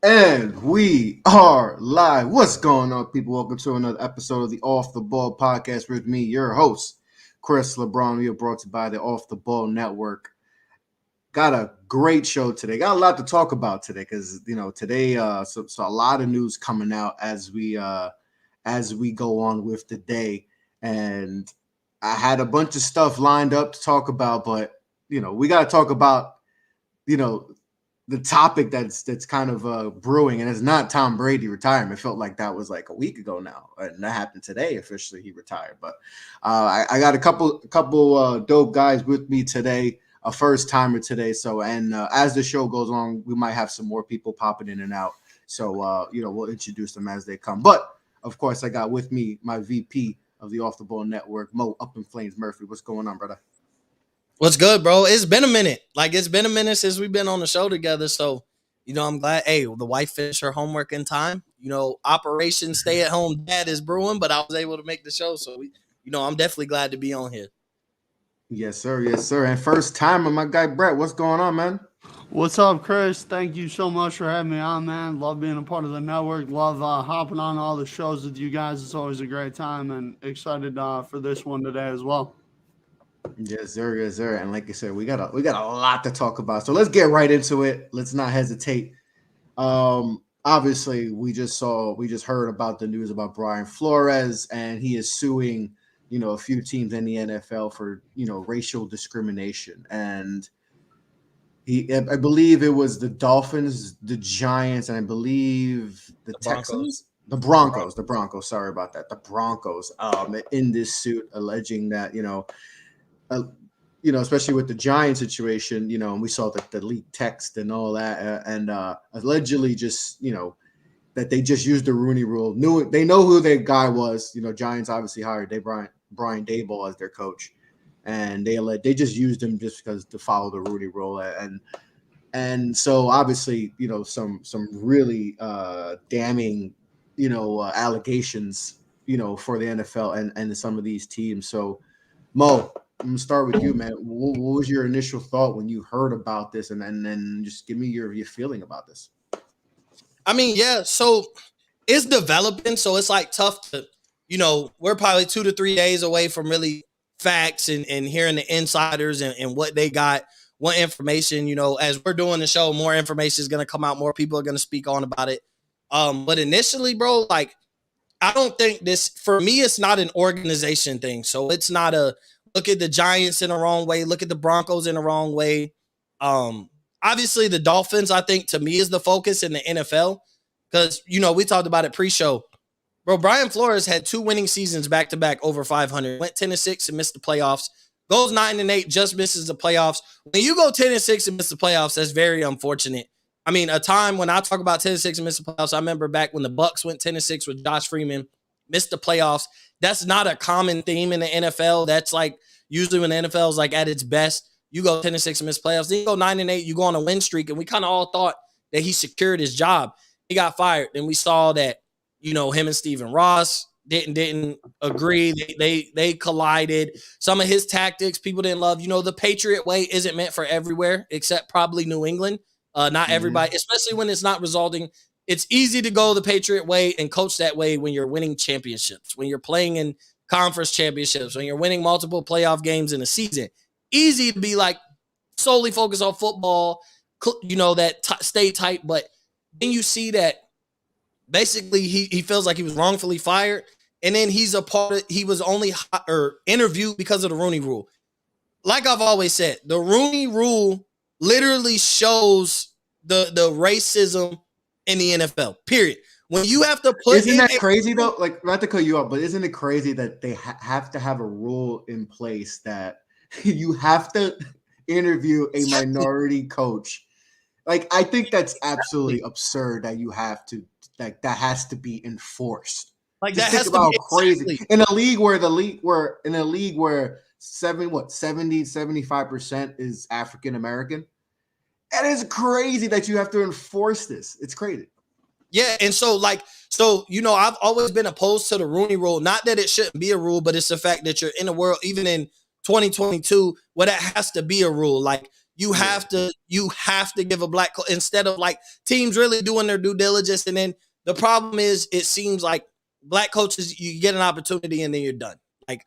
And we are live. What's going on, people? Welcome to another episode of the Off the Ball podcast with me, your host, Chris LeBron. We are brought to you by the Off the Ball Network. Got a great show today. Got a lot to talk about today because today so a lot of news coming out as we go on with the day, and I had a bunch of stuff lined up to talk about, but we got to talk about you know the topic that's kind of brewing, and it's not Tom Brady retirement. It felt like that was like a week ago now, and that happened today. Officially, he retired. But I got a couple dope guys with me today, a first timer today. So, and as the show goes on, we might have some more people popping in and out. So, we'll introduce them as they come. But of course, I got with me my VP of the Off the Ball Network, Mo Up in Flames Murphy. What's going on, brother? What's good, bro? It's been a minute. It's been a minute since we've been on the show together. So, I'm glad. Hey, the wife finished her homework in time. Operation Stay at Home Dad is brewing, but I was able to make the show. So, I'm definitely glad to be on here. Yes, sir. Yes, sir. And first timer, my guy Brett. What's going on, man? What's up, Chris? Thank you so much for having me on, man. Love being a part of the network. Love hopping on all the shows with you guys. It's always a great time, and excited for this one today as well. Yes, sir. Yes, sir. And like I said, we got a lot to talk about. So let's get right into it. Let's not hesitate. Obviously, we just heard about the news about Brian Flores, and he is suing, a few teams in the NFL for racial discrimination. And I believe it was the Dolphins, the Giants, and I believe the Texans. The Broncos. Sorry about that. The Broncos. In this suit, alleging that uh, especially with the Giant situation, and we saw the leaked text and all that, and allegedly just, that they just used the Rooney Rule. They know who their guy was. Giants obviously hired Brian Daboll as their coach, and they just used him just because to follow the Rooney Rule, and so obviously, some really damning, allegations, for the NFL and some of these teams. So, Mo, I'm gonna start with you, man. What was your initial thought when you heard about this, and then just give me your feeling about this? I mean, yeah. So it's developing. So it's tough to, we're probably 2 to 3 days away from really facts and hearing the insiders and what they got, what information, as we're doing the show, more information is going to come out. More people are going to speak on about it. But initially, bro, I don't think for me, it's not an organization thing. So it's not a look at the Giants in the wrong way, look at the Broncos in the wrong way. Obviously the Dolphins, I think to me is the focus in the NFL because, we talked about it pre-show. Bro, Brian Flores had 2 winning seasons back-to-back over 500, went 10-6 and missed the playoffs, goes 9-8, just misses the playoffs. When you go 10-6 and miss the playoffs, that's very unfortunate. I mean, a time when I talk about 10-6 and miss the playoffs, I remember back when the Bucks went 10-6 with Josh Freeman, missed the playoffs. That's not a common theme in the NFL. That's usually when the NFL is at its best, you go 10-6 and miss playoffs. Then you go 9-8, you go on a win streak. And we kind of all thought that he secured his job. He got fired. Then we saw that, him and Stephen Ross didn't agree. They collided. Some of his tactics people didn't love. The Patriot way isn't meant for everywhere except probably New England. Not everybody, especially when it's not resulting. It's easy to go the Patriot way and coach that way when you're winning championships, when you're playing in conference championships, when you're winning multiple playoff games in a season. Easy to be solely focused on football, stay tight. But then you see that basically he feels like he was wrongfully fired. And then he was only interviewed because of the Rooney Rule. Like I've always said, the Rooney Rule literally shows the racism in the NFL, period. When you have to put Isn't that crazy though? Not to cut you off, but isn't it crazy that they have to have a rule in place that you have to interview a minority coach? I think that's absolutely absurd that you have to, that has to be enforced. Just think about how crazy in a league where 75% is African American. It is crazy that you have to enforce this. It's crazy. Yeah, and so I've always been opposed to the Rooney Rule. Not that it shouldn't be a rule, but it's the fact that you're in a world, even in 2022, where that has to be a rule. You have to give a black coach instead of like teams really doing their due diligence. And then the problem is it seems like black coaches, you get an opportunity and then you're done. Like,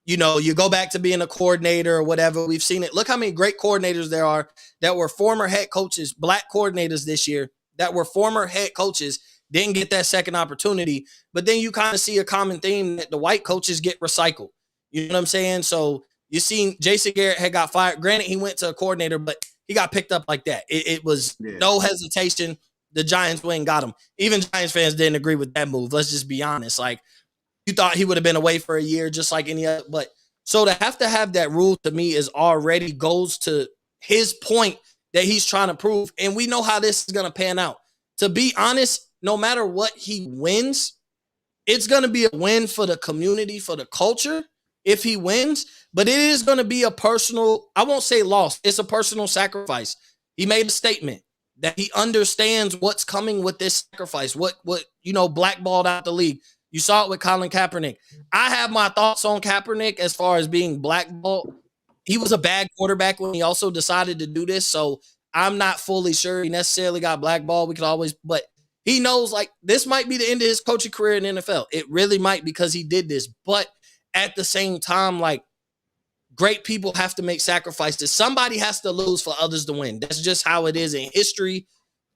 you go back to being a coordinator or whatever. We've seen it. Look how many great coordinators there are that were former head coaches, black coordinators this year that were former head coaches, didn't get that second opportunity. But then you kind of see a common theme that the white coaches get recycled. You know what I'm saying? So you seen Jason Garrett had got fired. Granted, he went to a coordinator, but he got picked up like that. It was no hesitation. The Giants went and got him. Even Giants fans didn't agree with that move. Let's just be honest. Like, you thought he would have been away for a year just like any other. But so to have that rule to me is already goes to his point that he's trying to prove. And we know how this is going to pan out. To be honest, no matter what he wins, it's going to be a win for the community, for the culture if he wins. But it is going to be a personal, I won't say loss. It's a personal sacrifice. He made a statement that he understands what's coming with this sacrifice, what blackballed out the league. You saw it with Colin Kaepernick. I have my thoughts on Kaepernick as far as being blackballed. He was a bad quarterback when he also decided to do this. So I'm not fully sure he necessarily got blackballed. We could always, but he knows like this might be the end of his coaching career in the NFL. It really might because he did this. But at the same time, like great people have to make sacrifices. Somebody has to lose for others to win. That's just how it is in history,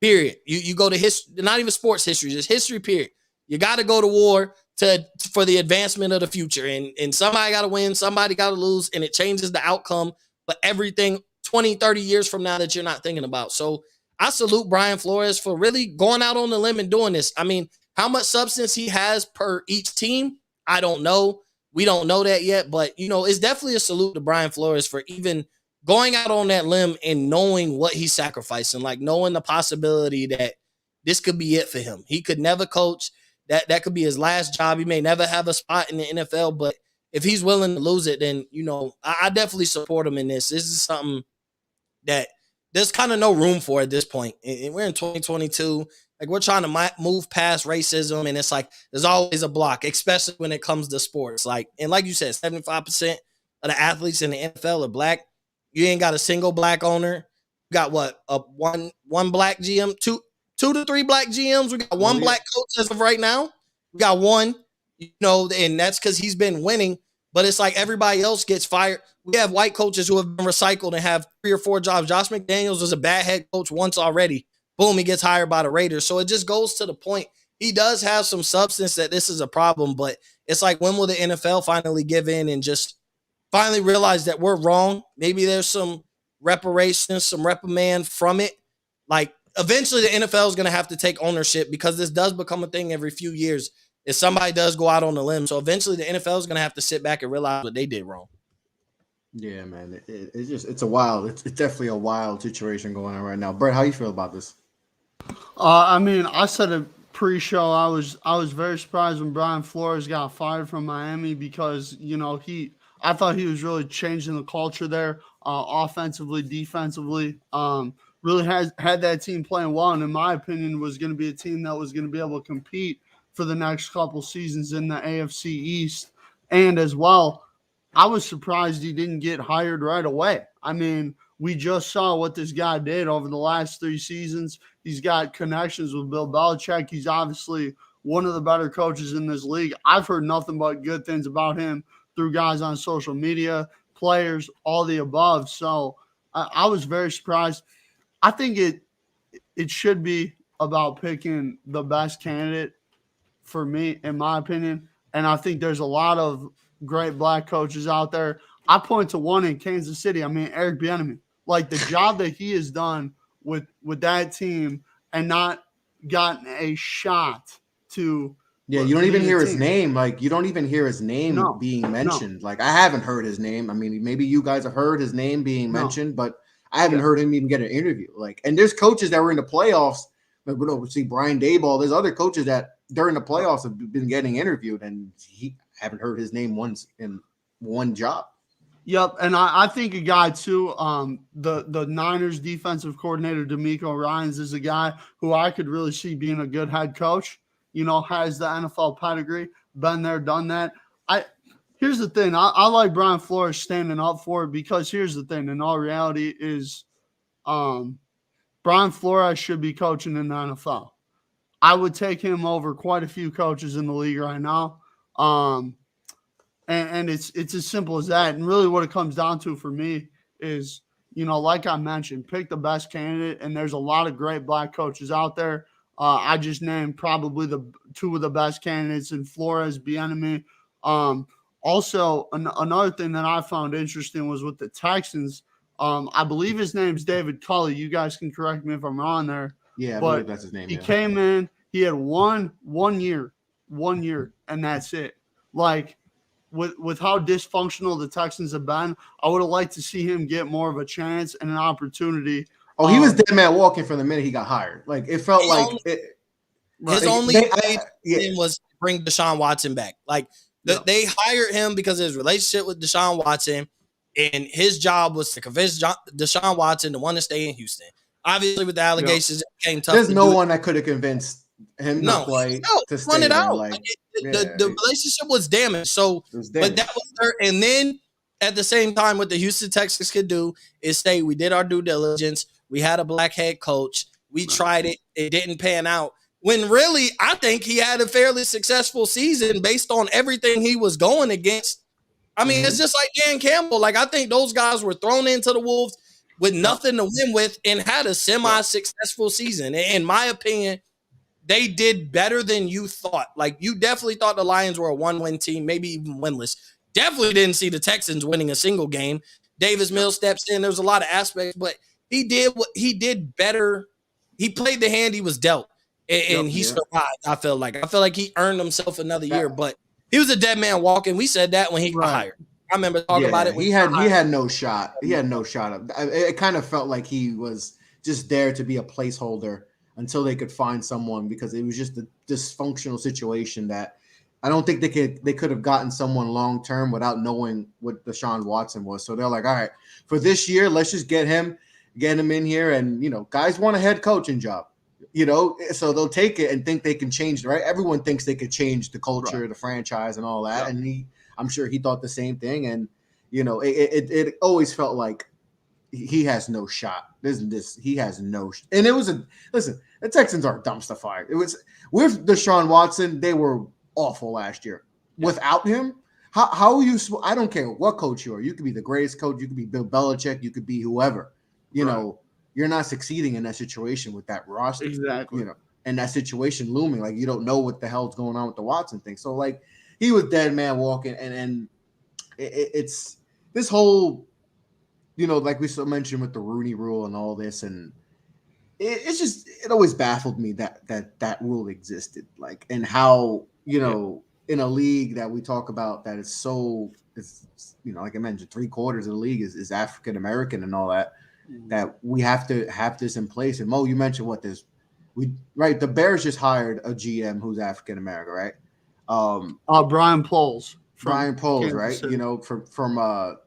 period. You go to history, not even sports history, just history, period. You got to go to war for the advancement of the future. And somebody got to win, somebody got to lose, and it changes the outcome for everything 20, 30 years from now that you're not thinking about. So I salute Brian Flores for really going out on the limb and doing this. I mean, how much substance he has per each team, I don't know. We don't know that yet, but, it's definitely a salute to Brian Flores for even going out on that limb and knowing what he's sacrificing, like knowing the possibility that this could be it for him. He could never coach. That could be his last job. He may never have a spot in the NFL, but if he's willing to lose it, then, I definitely support him in this. This is something that there's kind of no room for at this point. And we're in 2022. Like, we're trying to move past racism, and it's like there's always a block, especially when it comes to sports. Like you said, 75% of the athletes in the NFL are black. You ain't got a single black owner. You got what? One black GM, two to three black GMs. We got one black coach as of right now. We got one, and that's because he's been winning. But it's like everybody else gets fired. We have white coaches who have been recycled and have 3 or 4 jobs. Josh McDaniels was a bad head coach once already. Boom, he gets hired by the Raiders. So it just goes to the point. He does have some substance that this is a problem, but it's like, when will the NFL finally give in and just finally realize that we're wrong? Maybe there's some reparations, some reprimand from it. Like, eventually the NFL is going to have to take ownership because this does become a thing every few years if somebody does go out on the limb. So eventually the NFL is going to have to sit back and realize what they did wrong. Yeah, man. It's definitely a wild situation going on right now. Brett, how you feel about this? I mean, I said it pre-show. I was very surprised when Brian Flores got fired from Miami because, I thought he was really changing the culture there, offensively, defensively. Really had that team playing well, and in my opinion, was going to be a team that was going to be able to compete for the next couple seasons in the AFC East. And as well, I was surprised he didn't get hired right away. I mean, we just saw what this guy did over the last 3 seasons. He's got connections with Bill Belichick. He's obviously one of the better coaches in this league. I've heard nothing but good things about him through guys on social media, players, all the above. So I was very surprised. I think it should be about picking the best candidate for me, in my opinion. And I think there's a lot of great black coaches out there. I point to one in Kansas City. I mean, Eric Bieniemy. Like, the job that he has done with that team and not gotten a shot to. Yeah, you don't even hear his name. Like, you don't even hear his name being mentioned. Like, I haven't heard his name. I mean, maybe you guys have heard his name being mentioned, but I haven't heard him even get an interview. Like, and there's coaches that were in the playoffs. Like, we see Brian Daboll. There's other coaches that during the playoffs have been getting interviewed, and haven't heard his name once in one job. Yep, and I think a guy too, the Niners defensive coordinator DeMeco Ryans is a guy who I could really see being a good head coach. Has the NFL pedigree, been there, done that. Here's the thing. I like Brian Flores standing up for it because here's the thing. In all reality is Brian Flores should be coaching in the NFL. I would take him over quite a few coaches in the league right now. And it's as simple as that. And really what it comes down to for me is, like I mentioned, pick the best candidate. And there's a lot of great black coaches out there. I just named probably the two of the best candidates in Flores, Bieniemy. Also, another thing that I found interesting was with the Texans. I believe his name's David Culley. You guys can correct me if I'm wrong there. Yeah, I but believe that's his name. He came in. He had one year, and that's it. Like, with how dysfunctional the Texans have been, I would have liked to see him get more of a chance and an opportunity. Oh, he was dead man walking from the minute he got hired. Like, it felt like his only thing was bring Deshaun Watson back. Like, they hired him because of his relationship with Deshaun Watson, and his job was to convince Deshaun Watson to want to stay in Houston. Obviously, with the allegations, it became tough. There's no one that could have convinced him to play. To stay there. Out. Like, the relationship was damaged. So, but that was there. And then at the same time, what the Houston Texans could do is say, we did our due diligence. We had a black head coach. We tried it. It didn't pan out. When really, I think he had a fairly successful season based on everything he was going against. I mean, it's just like Dan Campbell. Like, I think those guys were thrown into the Wolves with nothing to win with and had a semi-successful season. In my opinion, they did better than you thought. Like, you definitely thought the Lions were a one-win team, maybe even winless. Definitely didn't see the Texans winning a single game. Davis Mills steps in. There's a lot of aspects, but he did better. He played the hand he was dealt, and he survived. I feel like he earned himself another year, but he was a dead man walking. We said that when he got hired. I remember talking about it. He had no shot. He had no shot. It kind of felt like he was just there to be a placeholder until they could find someone, because it was just a dysfunctional situation that I don't think they could have gotten someone long term without knowing what Deshaun Watson was. So they're like, all right, for this year, let's just get him in here, and guys want a head coaching job. So they'll take it and think they can change it, right? Everyone thinks they could change the culture, the franchise, and all that, and I'm sure he thought the same thing. And it always felt like he has no shot. He has no. And it was listen. The Texans are dumpster fire. It was with Deshaun Watson. They were awful last year. Without him, how are you? I don't care what coach you are. You could be the greatest coach. You could be Bill Belichick. You could be whoever. You're not succeeding in that situation with that roster. Exactly. And that situation looming, like, you don't know what the hell's going on with the Watson thing. So, like, he was dead man walking, and it's this whole, like we mentioned with the Rooney Rule and all this, and it always baffled me that rule existed, like, and how in a league that we talk about that is so, like I mentioned, 3/4 of the league is African American and all that. That we have to have this in place. And Mo, you mentioned the Bears just hired a GM who's African American, right? Brian Poles. Brian Poles, right? City. From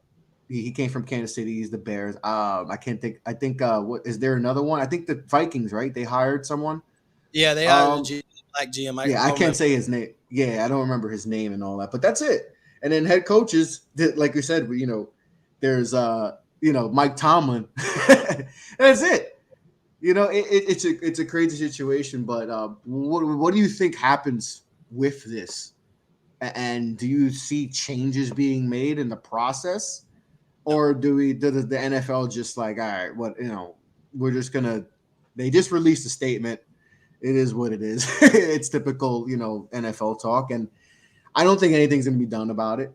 he came from Kansas City. He's the Bears. I can't think. I think what is there another one? I think the Vikings, right? They hired someone. Yeah, they hired a black GM. I can't say his name. Yeah, I don't remember his name and all that. But that's it. And then head coaches, like we said, there's Mike Tomlin. That's it. It's a crazy situation. But what do you think happens with this? And do you see changes being made in the process, or does the NFL just like, all right, we're just gonna? They just released a statement. It is what it is. It's typical, NFL talk, and I don't think anything's gonna be done about it.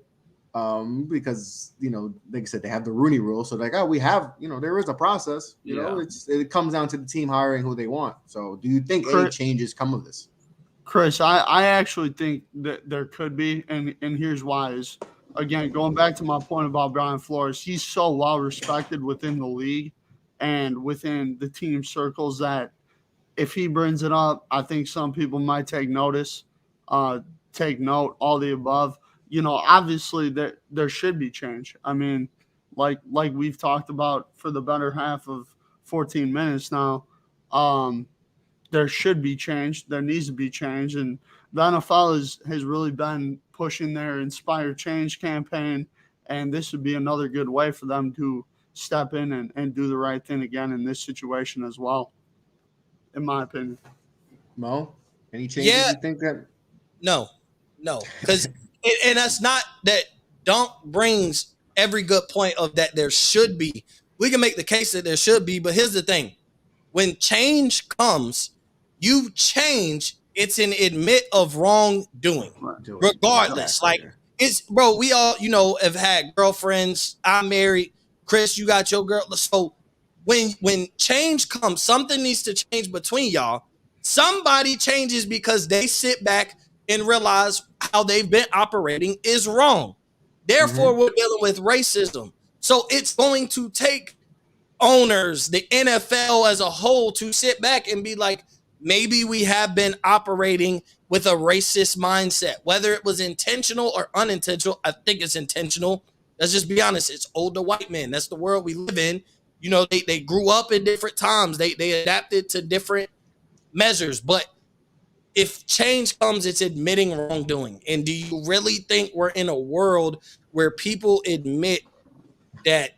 Because like I said, they have the Rooney Rule, so like, we have, there is a process. It comes down to the team hiring who they want. So, do you think any changes come of this? Chris, I actually think that there could be, and here's why. Is again, going back to my point about Brian Flores, he's so well respected within the league and within the team circles that if he brings it up, I think some people might take notice, take note, all the above. Obviously there should be change. I mean, like we've talked about for the better half of 14 minutes now, there should be change. There needs to be change. And the NFL has really been pushing their Inspire Change campaign, and this would be another good way for them to step in and do the right thing again in this situation as well, in my opinion. Mo, any changes Yeah, you think that? no, because and that's not that Dunk brings every good point of that there should be. We can make the case that there should be, but here's the thing: when change comes, you change. It's an admit of wrongdoing, Right. Do it regardless. exactly. Like it's bro, we all have had girlfriends. I'm married. Chris, you got your girl. So when change comes, something needs to change between y'all. Somebody changes because they sit back and realize how they've been operating is wrong. Mm-hmm. Therefore, we're dealing with racism. So it's going to take owners, the NFL as a whole, to sit back and be like, maybe we have been operating with a racist mindset, whether it was intentional or unintentional. I think it's intentional. Let's just be honest. It's older white men. That's the world we live in. They grew up in different times. They adapted to different measures. But if change comes, it's admitting wrongdoing. And do you really think we're in a world where people admit that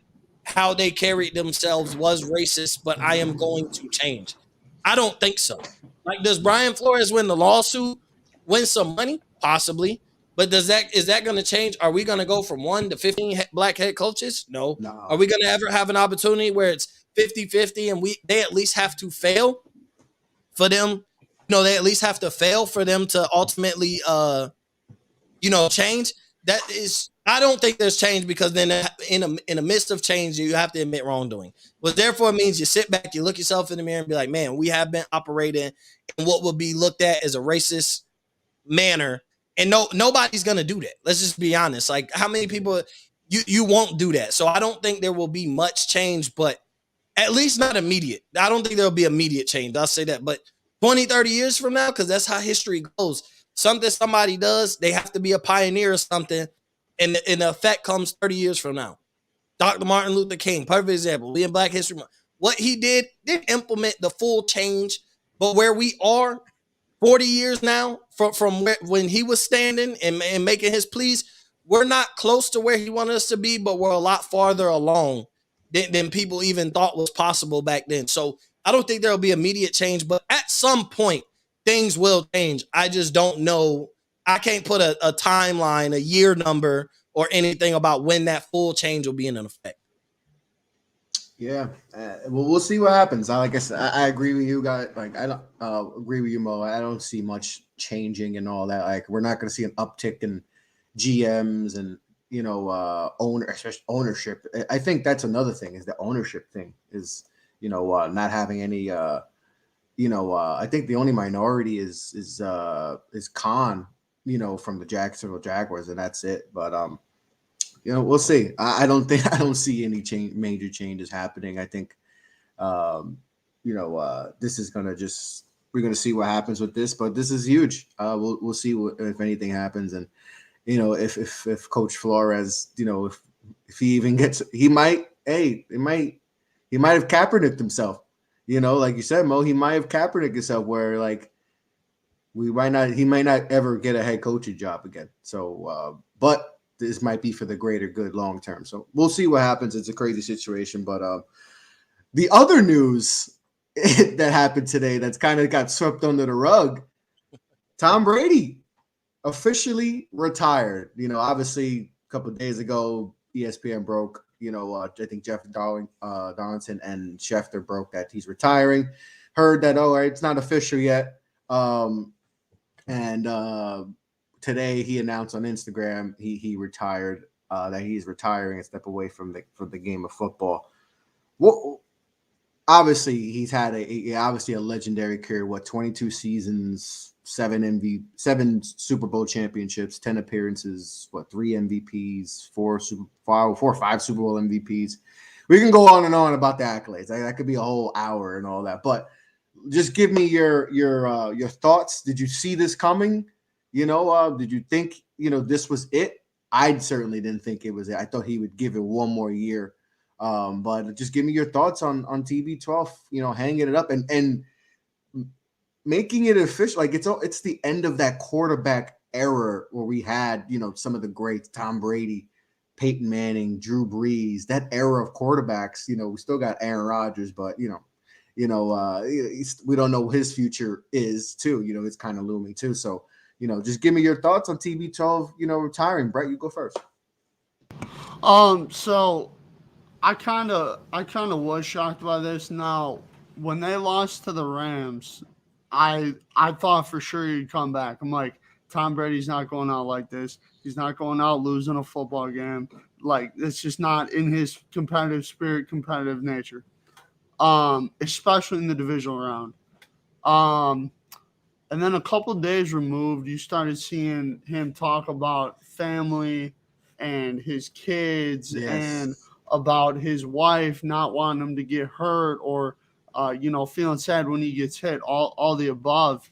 how they carried themselves was racist, but I am going to change? I don't think so. Like, does Brian Flores win the lawsuit, win some money? Possibly. But is that going to change? Are we going to go from 1 to 15 black head coaches? No. Are No. we going to ever have an opportunity where it's 50-50 and they at least have to fail for them? They at least have to fail for them to ultimately change. That is, I don't think there's change, because then in the midst of change, you have to admit wrongdoing. But therefore, it means you sit back, you look yourself in the mirror and be like, man, we have been operating in what would be looked at as a racist manner. And nobody's gonna do that. Let's just be honest. Like, how many people you won't do that? So I don't think there will be much change, but at least not immediate. I don't think there'll be immediate change. I'll say that. But 20, 30 years from now, because that's how history goes. Something somebody does, they have to be a pioneer or something. And the effect comes 30 years from now. Dr. Martin Luther King, perfect example. We in Black History Month. What he didn't implement the full change, but where we are 40 years now from when he was standing and making his pleas, we're not close to where he wanted us to be, but we're a lot farther along than people even thought was possible back then. So I don't think there'll be immediate change, but at some point things will change. I just don't know. I can't put a timeline, a year number, or anything about when that full change will be in effect. Yeah, well, we'll see what happens. Like I said, I agree with you guys. Like, I don't agree with you, Mo. I don't see much changing and all that. Like, we're not going to see an uptick in GMs and especially ownership. I think that's another thing, is the ownership thing is not having any. I think the only minority is Khan, from the Jacksonville Jaguars, and that's it. But we'll see. I don't see any major changes happening. I think, this is we're gonna see what happens with this, but this is huge. We'll see if anything happens, and if Coach Flores, if he even gets, he might have Kaepernicked himself. Like you said, Mo, he might have Kaepernicked himself, where like he might not ever get a head coaching job again. So, but this might be for the greater good long term. So we'll see what happens. It's a crazy situation. But the other news that happened today that's kind of got swept under the rug, Tom Brady officially retired. Obviously a couple of days ago, ESPN broke, I think Jeff Darlington and Schefter broke that he's retiring. Heard that, it's not official yet. Today he announced on Instagram he retired, that he's retiring and step away from the game of football. Well, obviously he's had a legendary career. 22 seasons, 7 Super Bowl championships, 10 appearances, 3 MVPs, 4 or 5 Super Bowl MVPs. We can go on and on about the accolades. That could be a whole hour and all that. But just give me your thoughts. Did you see this coming? Did you think, this was it? I certainly didn't think it was it. I thought he would give it one more year. But just give me your thoughts on TB12, hanging it up and making it official. Like, it's the end of that quarterback era where we had, some of the greats, Tom Brady, Peyton Manning, Drew Brees, that era of quarterbacks. We still got Aaron Rodgers, but we don't know what his future is too. It's kind of looming too. So, just give me your thoughts on TB12, retiring. Brett, you go first. So I kind of was shocked by this. Now, when they lost to the Rams, I thought for sure he'd come back. I'm like, Tom Brady's not going out like this. He's not going out losing a football game. Like, it's just not in his competitive spirit, competitive nature. Especially in the divisional round. And then a couple of days removed, you started seeing him talk about family and his kids and about his wife not wanting him to get hurt or, feeling sad when he gets hit, all the above.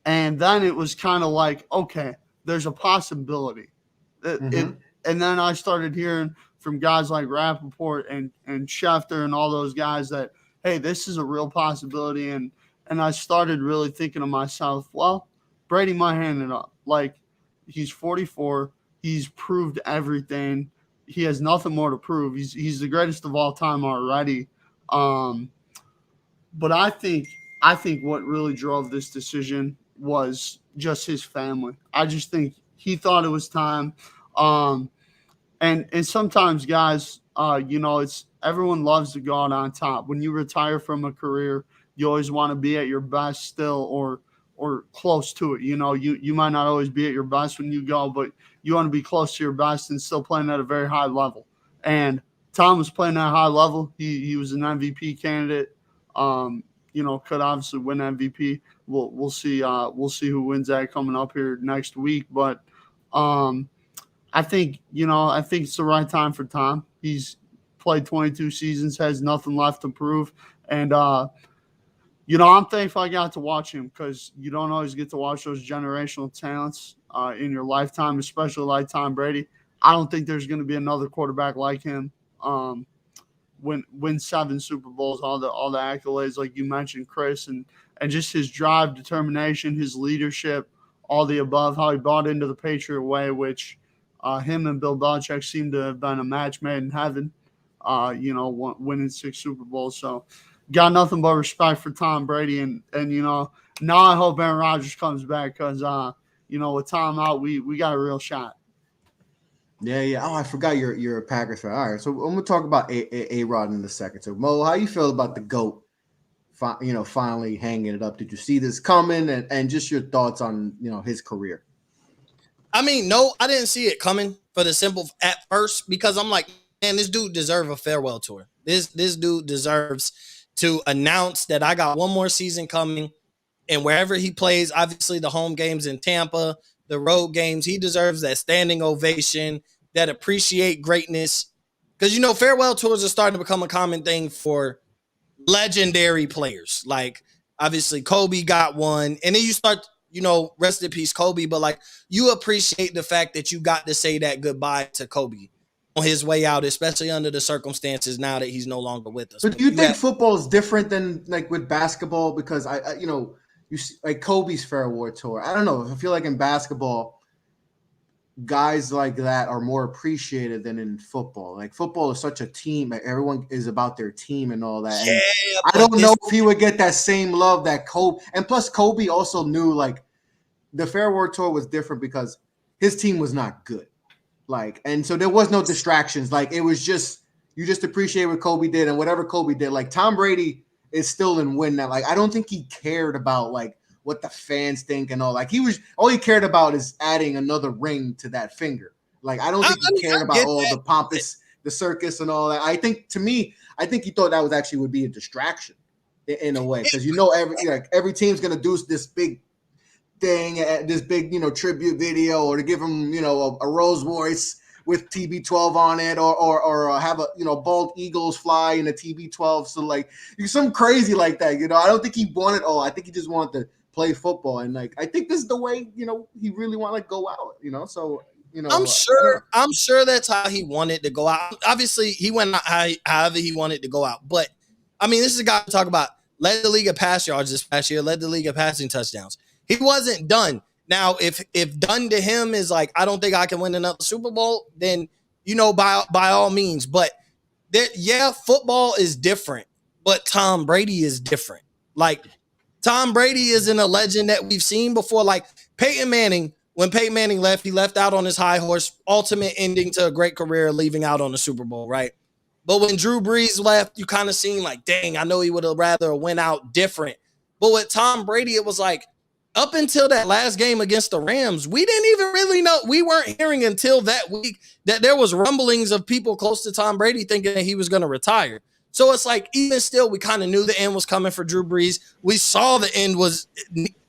And then it was kind of like, okay, there's a possibility. And then I started hearing from guys like Rappaport and Schefter and all those guys that, hey, this is a real possibility. And I started really thinking to myself, well, Brady might hand it up. Like, he's 44. He's proved everything. He has nothing more to prove. He's the greatest of all time already. But I think what really drove this decision was just his family. I just think he thought it was time. And sometimes, guys, it's everyone loves to go out on top. When you retire from a career, you always want to be at your best still or close to it. You might not always be at your best when you go, but you want to be close to your best and still playing at a very high level. And Tom was playing at a high level. He was an MVP candidate. Could obviously win MVP. We'll see who wins that coming up here next week. But I think it's the right time for Tom. He's played 22 seasons, has nothing left to prove. And, I'm thankful I got to watch him because you don't always get to watch those generational talents in your lifetime, especially like Tom Brady. I don't think there's going to be another quarterback like him. Win 7 Super Bowls, all the accolades like you mentioned, Chris, and just his drive, determination, his leadership, all the above, how he bought into the Patriot way, which him and Bill Belichick seem to have been a match made in heaven, winning 6 Super Bowls. So got nothing but respect for Tom Brady. And now I hope Aaron Rodgers comes back because, with Tom out, we got a real shot. Yeah. Oh, I forgot you're a Packers fan. All right, so I'm gonna talk about A-Rod in a second. So Mo, how you feel about the GOAT? Finally hanging it up. Did you see this coming? And just your thoughts on his career. I mean, no, I didn't see it coming for the simple at first because I'm like, man, this dude deserves a farewell tour. This dude deserves to announce that I got one more season coming, and wherever he plays, obviously the home games in Tampa, the road games, he deserves that standing ovation, that appreciate greatness. Because, farewell tours are starting to become a common thing for legendary players. Like, obviously, Kobe got one. And then you start, rest in peace, Kobe. But, like, you appreciate the fact that you got to say that goodbye to Kobe on his way out, especially under the circumstances now that he's no longer with us. But do you think football is different than, like, with basketball? Because, you see, like Kobe's farewell tour. I don't know. I feel like in basketball, guys like that are more appreciated than in football. Like football is such a team. Like everyone is about their team and all that. Yeah, and I don't know if he would get that same love that Kobe. And plus, Kobe also knew like the farewell tour was different because his team was not good. Like, and so there was no distractions. Like it was just you just appreciate what Kobe did and whatever Kobe did. Like Tom Brady is still in win now. Like I don't think he cared about like what the fans think and all. Like all he cared about is adding another ring to that finger. Like I don't think he cared about all the pompous, the circus and all that. I think he thought that was actually would be a distraction in a way because every team's gonna do this big thing, this big tribute video, or to give him a Rolls Royce with TB12 on it, or have a bald eagles fly in a TB12. So like something crazy like that. I don't think he wanted. I think he just wanted to play football, and like I think this is the way he really wanted to go out. So I'm sure that's how he wanted to go out. Obviously, he went out however he wanted to go out. But I mean, this is a guy to talk about led the league of pass yards this past year, led the league of passing touchdowns. He wasn't done. Now, if done to him is like, I don't think I can win another Super Bowl, then by all means. But football is different, but Tom Brady is different. Like Tom Brady isn't a legend that we've seen before. Like Peyton Manning, when Peyton Manning left, he left out on his high horse, ultimate ending to a great career, leaving out on the Super Bowl, right? But when Drew Brees left, you kind of seen like, dang, I know he would have rather went out different. But with Tom Brady, it was like, up until that last game against the Rams, we didn't even really know. We weren't hearing until that week that there was rumblings of people close to Tom Brady thinking that he was going to retire. So it's like, even still, we kind of knew the end was coming for Drew Brees. We saw the end was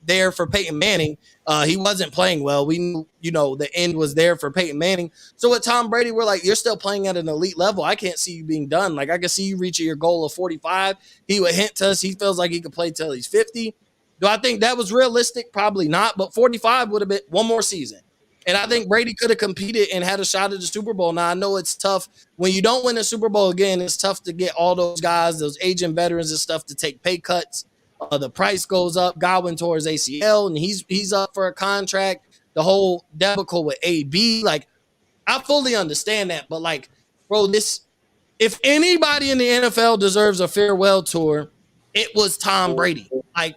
there for Peyton Manning. He wasn't playing well. We knew, the end was there for Peyton Manning. So with Tom Brady, we're like, you're still playing at an elite level. I can't see you being done. Like, I can see you reaching your goal of 45. He would hint to us he feels like he could play till he's 50. Do I think that was realistic? Probably not. But 45 would have been one more season. And I think Brady could have competed and had a shot at the Super Bowl. Now, I know it's tough. When you don't win a Super Bowl again, it's tough to get all those guys, those aging veterans and stuff, to take pay cuts. The price goes up. Godwin tore his ACL, and he's up for a contract. The whole debacle with AB. Like, I fully understand that. But, like, bro, if anybody in the NFL deserves a farewell tour, it was Tom Brady. Like,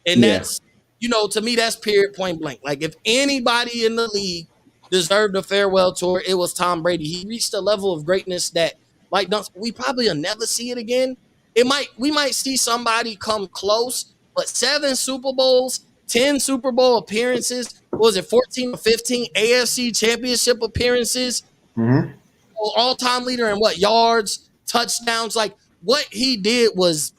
and that's, to me, that's period, point blank. Like, if anybody in the league deserved a farewell tour, it was Tom Brady. He reached a level of greatness that, like, we probably will never see it again. We might see somebody come close, but 7 Super Bowls, 10 Super Bowl appearances, what was it, 14 or 15 AFC championship appearances, all-time leader in what, yards, touchdowns. Like, what he did was,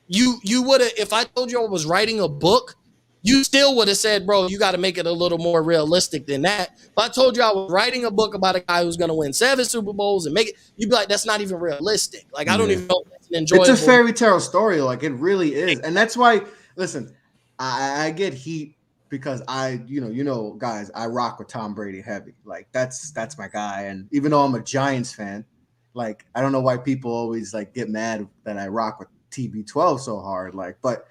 you would have, if I told you I was writing a book, you still would have said, bro, you got to make it a little more realistic than that. If I told you I was writing a book about a guy who's going to win 7 Super Bowls and make it, you'd be like, that's not even realistic. Like, I don't even know if that's an enjoyable. It's a fairy tale story. Like, it really is. And that's why, listen, I get heat because guys, I rock with Tom Brady heavy. Like, that's my guy. And even though I'm a Giants fan, like, I don't know why people always like get mad that I rock with TB12 so hard. Like, but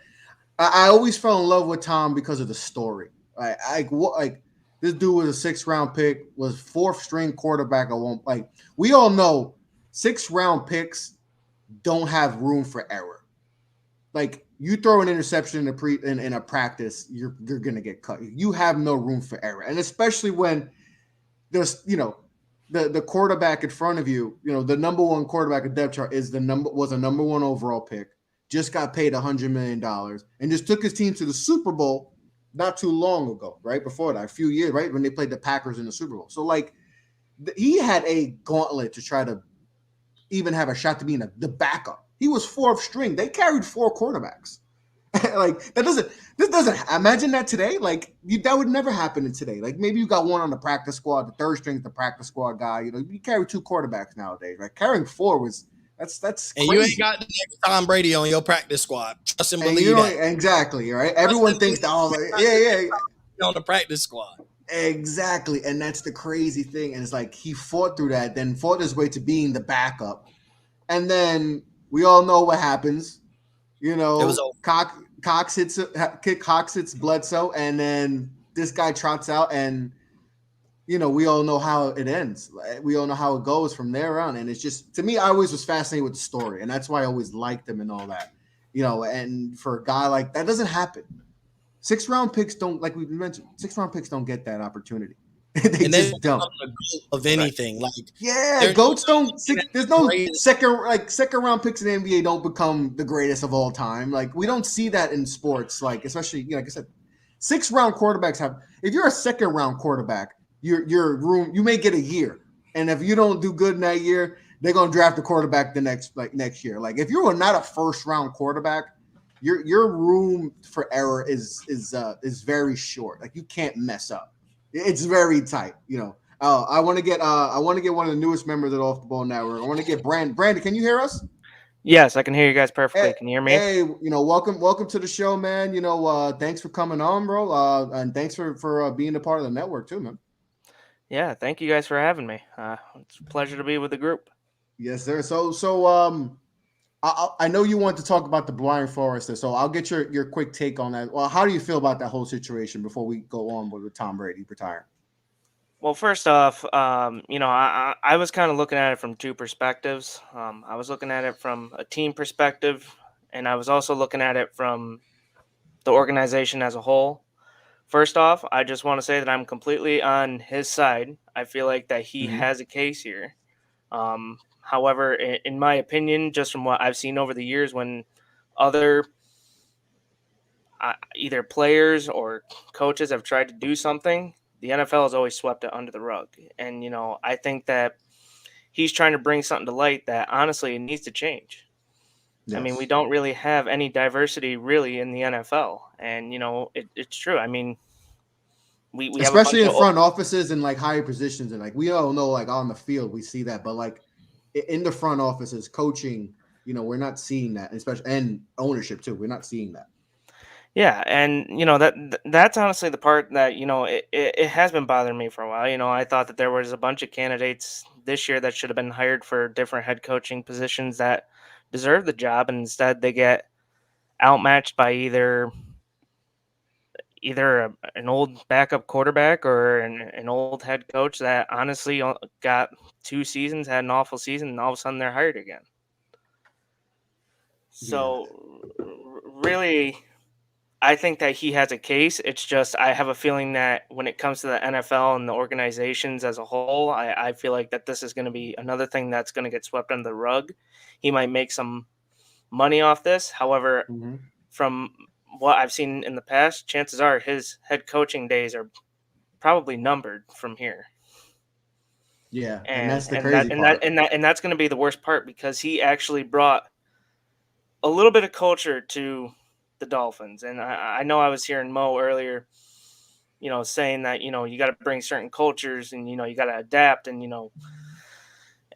I always fell in love with Tom because of the story. Like this dude was a 6th round pick, was 4th string quarterback. Like, we all know 6th round picks don't have room for error. Like, you throw an interception in a practice, you're gonna get cut. You have no room for error, and especially when there's the quarterback in front of you. The number 1 quarterback of depth chart was a number 1 overall pick. Just got paid $100 million and just took his team to the Super Bowl not too long ago, right? Before that, a few years, right? When they played the Packers in the Super Bowl. So, like, he had a gauntlet to try to even have a shot to be the backup. He was 4th string. They carried 4 quarterbacks. Like, this doesn't, imagine that today. Like, that would never happen in today. Like, maybe you got 1 on the practice squad, the 3rd string, the practice squad guy. You carry 2 quarterbacks nowadays, right? Carrying 4 was, that's crazy. And you ain't got the next Tom Brady on your practice squad. Trust and believe that. Exactly, right? Everyone thinks that, on the practice squad. Exactly, and that's the crazy thing. And it's like, he fought through that, then fought his way to being the backup. And then we all know what happens. It was Cox hits Bledsoe, and then this guy trots out, and we all know how it ends. We all know how it goes from there on. And it's just, to me, I always was fascinated with the story. And that's why I always liked him and all that, and for a guy like that, doesn't happen. 6th round picks don't, like we mentioned, 6th round picks don't get that opportunity. they just don't. Of anything. Like, goats don't, there's no second round picks in the NBA don't become the greatest of all time. Like, we don't see that in sports. Like, especially, like I said, 6th round quarterbacks if you're a 2nd round quarterback, your room, you may get a year, and if you don't do good in that year, they're gonna draft a quarterback the next year. Like, if you are not a 1st round quarterback, your room for error is very short. Like, you can't mess up. It's very tight. I want to get one of the newest members of the Off the Ball Network. I want to get Brandon. Can you hear us? Yes, I can hear you guys perfectly. Can you hear me? Hey, welcome to the show, man. Thanks for coming on, bro. And thanks for being a part of the network too, man. Yeah, thank you guys for having me. It's a pleasure to be with the group. Yes, sir. So I know you want to talk about the Blind Forester, so I'll get your quick take on that. Well, how do you feel about that whole situation before we go on with Tom Brady retiring? Well, first off, I was kind of looking at it from two perspectives. I was looking at it from a team perspective, and I was also looking at it from the organization as a whole. First off, I just want to say that I'm completely on his side. I feel like that he Mhm. has a case here. However, in my opinion, just from what I've seen over the years, when other either players or coaches have tried to do something, the NFL has always swept it under the rug. And I think that he's trying to bring something to light that honestly it needs to change. I mean, we Yes. don't really have any diversity really in the NFL, and it's true. I mean, we have a Especially bunch in of front offices and like higher positions, and like we all know, like on the field, we see that, but like in the front offices, coaching, we're not seeing that, especially and ownership too. We're not seeing that. yeah, and that's honestly the part that it has been bothering me for a while. I thought that there was a bunch of candidates this year that should have been hired for different head coaching positions that deserve the job, and instead they get outmatched by either an old backup quarterback or an old head coach that honestly got 2 seasons, had an awful season, and all of a sudden they're hired again. Yeah. So really, I think that he has a case. It's just I have a feeling that when it comes to the NFL and the organizations as a whole, I feel like that this is going to be another thing that's going to get swept under the rug. He might make some money off this. However, Mm-hmm. from what I've seen in the past, chances are his head coaching days are probably numbered from here. Yeah, and And that's the and that crazy and that part. and that and that's going to be the worst part because he actually brought a little bit of culture to the Dolphins. And I know I was hearing Mo earlier, saying that you got to bring certain cultures and you got to adapt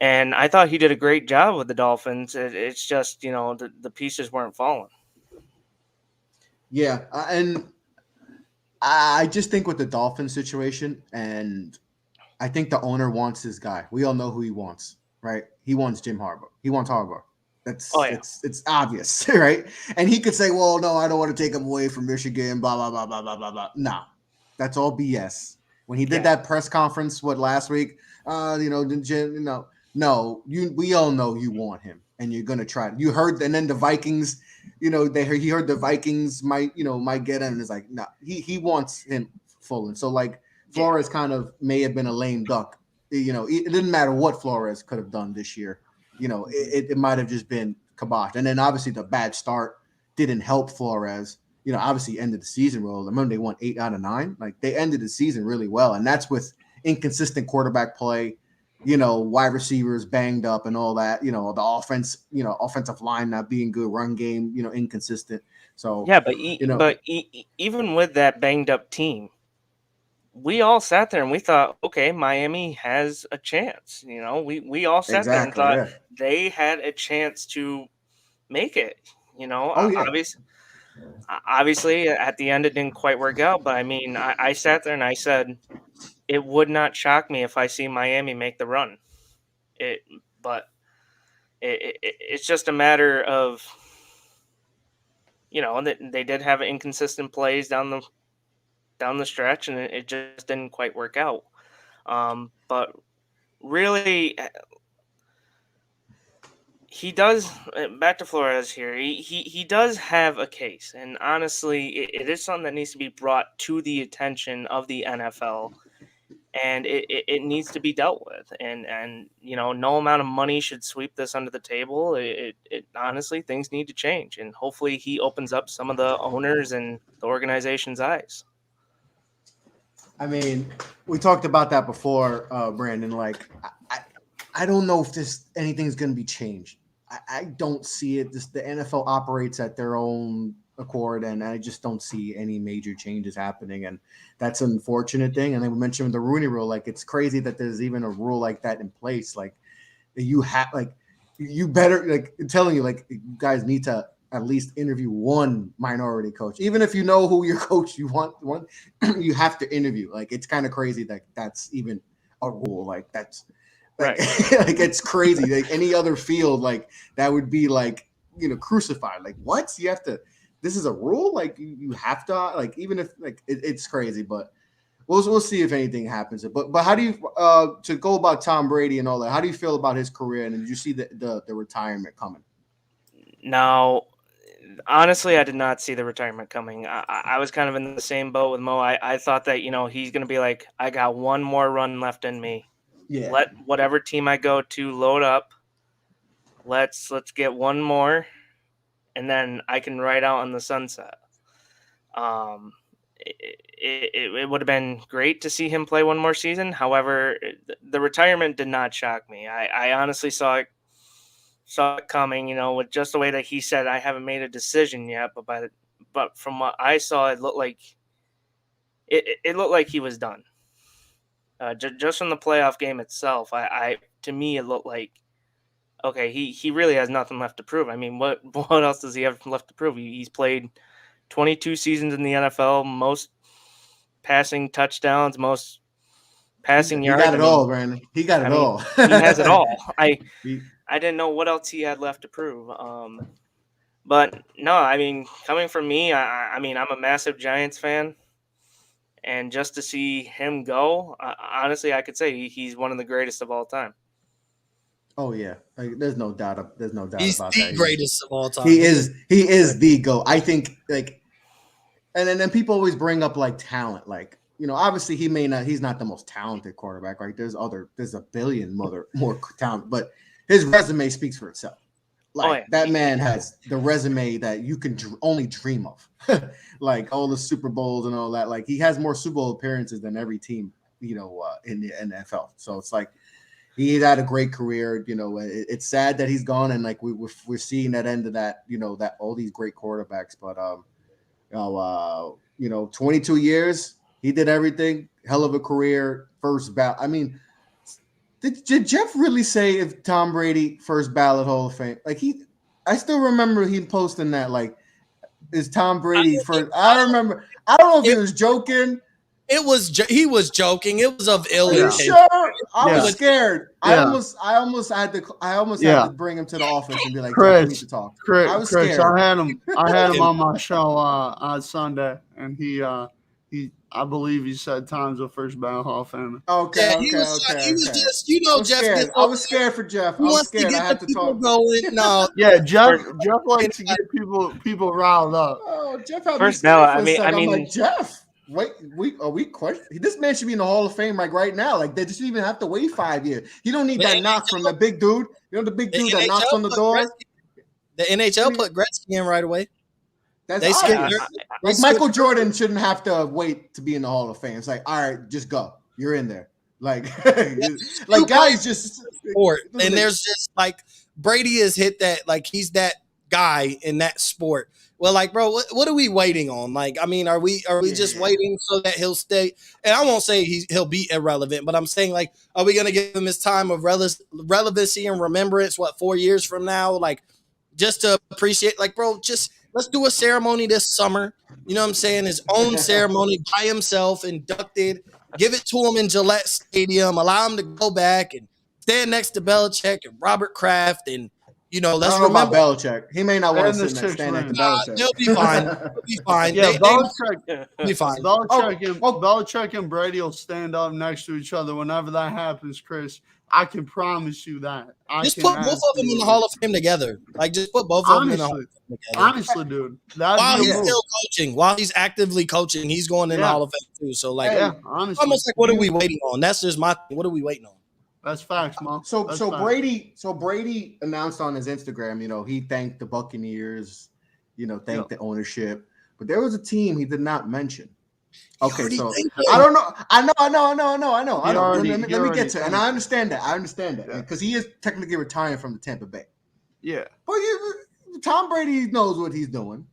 and I thought he did a great job with the Dolphins. It's just the pieces weren't falling. Yeah, and I just think with the Dolphin situation, and I think the owner wants his guy. We all know who he wants, right? He wants Jim Harbaugh. He wants Harbaugh. Oh That's yeah, it's obvious, right? And he could say, "Well, no, I don't want to take him away from Michigan." Blah blah blah blah blah blah blah. Nah, that's all BS. When he did yeah, that press conference, what last week? Did Jim? No. We all know you want him, and you're gonna try. You heard, and then the Vikings. He heard the Vikings might get him, and it's like, no, he wants him full, and so like yeah, Flores kind of may have been a lame duck. It didn't matter what Flores could have done this year. It might have just been kibosh. And then obviously the bad start didn't help Flores. Obviously ended the season well. I remember they won 8 out of 9. Like they ended the season really well, and that's with inconsistent quarterback play. Wide receivers banged up and all that. The offense, offensive line not being good, run game, inconsistent. So, yeah. But you know, even with that banged up team, we all sat there and we thought, okay, Miami has a chance. We all sat there and exactly, thought yeah. they had a chance to make it. Oh yeah, Obviously, at the end, it didn't quite work out. But I mean, I sat there and I said, it would not shock me if I see Miami make the run. It, but it's just a matter of that they did have inconsistent plays down the stretch, and it just didn't quite work out. But really, he does. Back to Flores here. He does have a case, and honestly, it is something that needs to be brought to the attention of the NFL, and it needs to be dealt with. And no amount of money should sweep this under the table. It honestly, things need to change, and hopefully, he opens up some of the owners and the organization's eyes. I mean, we talked about that before, Brandon. Like, I don't know if anything's going to be changed. I don't see it. The NFL operates at their own accord, and I just don't see any major changes happening. And that's an unfortunate thing. And then we mentioned the Rooney Rule. Like, it's crazy that there's even a rule like that in place. Like, you better, like, I'm telling you, like, you guys need to at least interview one minority coach, even if you know who your coach you want. One, you have to interview. Like, it's kind of crazy that that's even a rule. Like, that's like, Right. like it's crazy. Like any other field, like that would be like crucified. Like, what? You have to. This is a rule. Like you have to. Like, even if like it's crazy, but we'll see if anything happens. But how do you to go about Tom Brady and all that? How do you feel about his career? And did you see the retirement coming? Now, honestly, I did not see the retirement coming. I was kind of in the same boat with Mo. I thought that he's going to be like, I got one more run left in me. Yeah. Let whatever team I go to load up. Let's get one more, and then I can ride out on the sunset. It would have been great to see him play one more season. However, the retirement did not shock me. I honestly saw it coming. With just the way that he said, I haven't made a decision yet, but from what I saw, it looked like it looked like he was done. Just from the playoff game itself, to me it looked like, okay, he really has nothing left to prove. I mean, what else does he have left to prove? He's played 22 seasons in the NFL, most passing touchdowns, most passing yards. He got it all, Brandon. He got it all. He has it all. I didn't know what else he had left to prove. But no, I mean, coming from me, I mean, I'm a massive Giants fan. And just to see him go, honestly, I could say he's one of the greatest of all time. Oh yeah, there's no doubt. There's no doubt He's about the that. greatest of all time. He is the GOAT. I think and then people always bring up talent. Obviously he's not the most talented quarterback, right? There's a billion more talent, but his resume speaks for itself. That man has the resume that you can only dream of, like all the Super Bowls and all that. He has more Super Bowl appearances than every team, in the NFL. So it's he had a great career. It's sad that he's gone, and we're seeing that end of that. That all these great quarterbacks, but 22 years, he did everything. Hell of a career. First ballot. I mean, did Jeff really say if Tom Brady first ballot Hall of Fame? I still remember him posting that. Is Tom Brady first? I remember. I don't know if he was joking. He was joking. It was of ill intent. Are you sure? I was scared. Yeah. I almost had to bring him to the office and be like, Chris, we need to talk. Chris, I was scared. I had him on my show on Sunday, and he I believe he said Tom's the first ballot Hall of Famer. Okay. He was just, Jeff. Scared. I was scared for Jeff. I was scared. I had to talk. Going. No. Yeah, Jeff likes to get people riled up. Oh, Jeff had first me ballot. I'm like, Jeff. Wait, are we questioning? This man should be in the Hall of Fame right now. They just even have to wait 5 years. You don't need that knock from the big dude. The big dude that knocks on the door. The NHL put Gretzky in right away. That's Michael Jordan shouldn't have to wait to be in the Hall of Fame. It's all right, just go. You're in there. Guys just sport. And there's just Brady has hit that. He's that guy in that sport. Well, bro, what are we waiting on? Are we just waiting so that he'll stay? And I won't say he'll be irrelevant, but I'm saying, are we going to give him his time of relevancy and remembrance? 4 years from now? Just to appreciate, bro, just let's do a ceremony this summer. You know what I'm saying? His own ceremony by himself, inducted. Give it to him in Gillette Stadium. Allow him to go back and stand next to Belichick and Robert Kraft and. Let's remember about Belichick. He may not want to stand next to Belichick. They'll be fine. They'll be fine. Yeah, Belichick will be fine. Belichick and Brady will stand up next to each other whenever that happens, Chris. I can promise you that. Just put both of them in the Hall of Fame together. Just put both of them in the Hall of Fame together. Honestly, dude. While he's still coaching, while he's actively coaching, he's going in the Hall of Fame too. So honestly, almost what are we waiting on? That's just my thing. What are we waiting on? That's facts, Mom. Brady announced on his Instagram, he thanked the Buccaneers, thanked the ownership, but there was a team he did not mention. Okay, so I don't know. I know. Let me get to it, and I understand that because he is technically retiring from the Tampa Bay. Yeah, but Tom Brady knows what he's doing.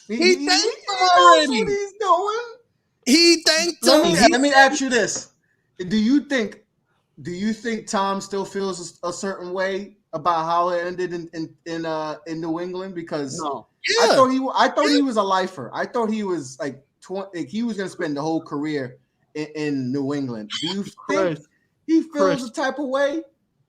He knows what he's doing. He thanked him. Let me ask you this: Do you think Tom still feels a certain way about how it ended in New England? Because I thought he was a lifer. I thought he was he was going to spend the whole career in New England. Do you think he feels the type of way?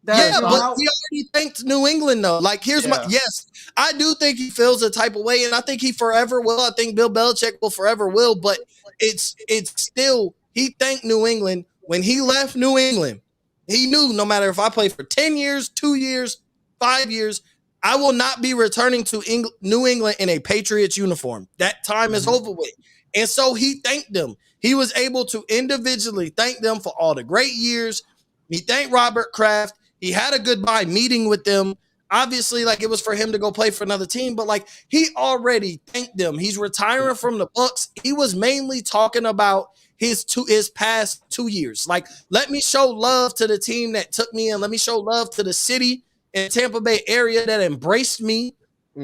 But he already thanked New England though. Yes, I do think he feels a type of way, and I think he forever will. I think Bill Belichick will forever will. But it's still he thanked New England when he left New England. He knew no matter if I play for 10 years, 2 years, 5 years, I will not be returning to New England in a Patriots uniform. That time is over with. And so he thanked them. He was able to individually thank them for all the great years. He thanked Robert Kraft. He had a goodbye meeting with them. Obviously, like it was for him to go play for another team, but like he already thanked them. He's retiring from the Bucs. He was mainly talking about his past 2 years. Like, let me show love to the team that took me in. Let me show love to the city and Tampa Bay area that embraced me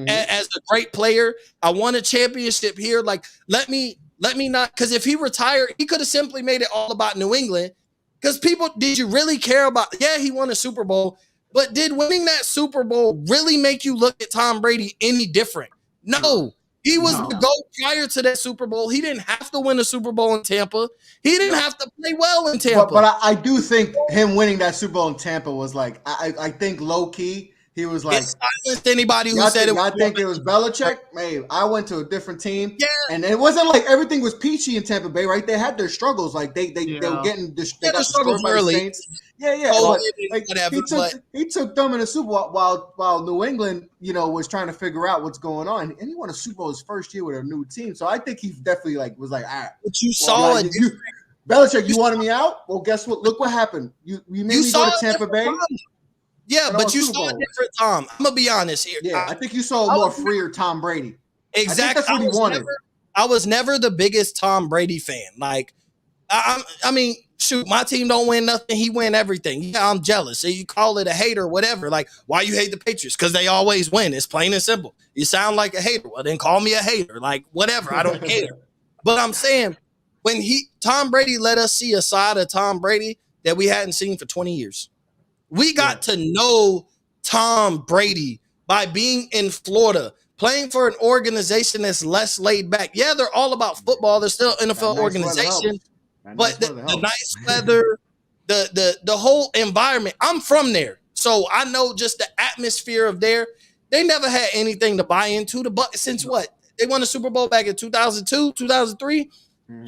as a great player. I won a championship here. Like, let me not, because if he retired, he could have simply made it all about New England. Because people, did you really care about? Yeah, he won a Super Bowl. But did winning that Super Bowl really make you look at Tom Brady any different? No. He was the GOAT prior to that Super Bowl. He didn't have to win a Super Bowl in Tampa. He didn't have to play well in Tampa. But I do think him winning that Super Bowl in Tampa was like, I think low key, he was like, it silenced anybody who said it. I think it was Belichick. Man, I went to a different team, and it wasn't like everything was peachy in Tampa Bay, right? They had their struggles, like they were getting they got destroyed by the Saints. He took them in the Super Bowl while New England, was trying to figure out what's going on, and he won a Super Bowl his first year with a new team. So I think he definitely was like, all right. But you saw it. Belichick, you wanted me out? Well, guess what? Look what happened. You made me go to Tampa Bay. Yeah, but you saw a different Tom. I'm gonna be honest here. Yeah, I think you saw a more freer Tom Brady. Exactly. That's what he wanted. I was never the biggest Tom Brady fan. Like, I mean, shoot, my team don't win nothing. He win everything. Yeah, I'm jealous. So you call it a hater, whatever. Like, why you hate the Patriots? Because they always win. It's plain and simple. You sound like a hater. Well, then call me a hater. Like, whatever. I don't care. But I'm saying, when Tom Brady let us see a side of Tom Brady that we hadn't seen for 20 years. We got to know Tom Brady by being in Florida, playing for an organization that's less laid back. Yeah, they're all about football. They're still an NFL organization, but the nice weather, the whole environment. I'm from there, so I know just the atmosphere of there. They never had anything to buy into. The Bucs since what? They won the Super Bowl back in 2002, 2003.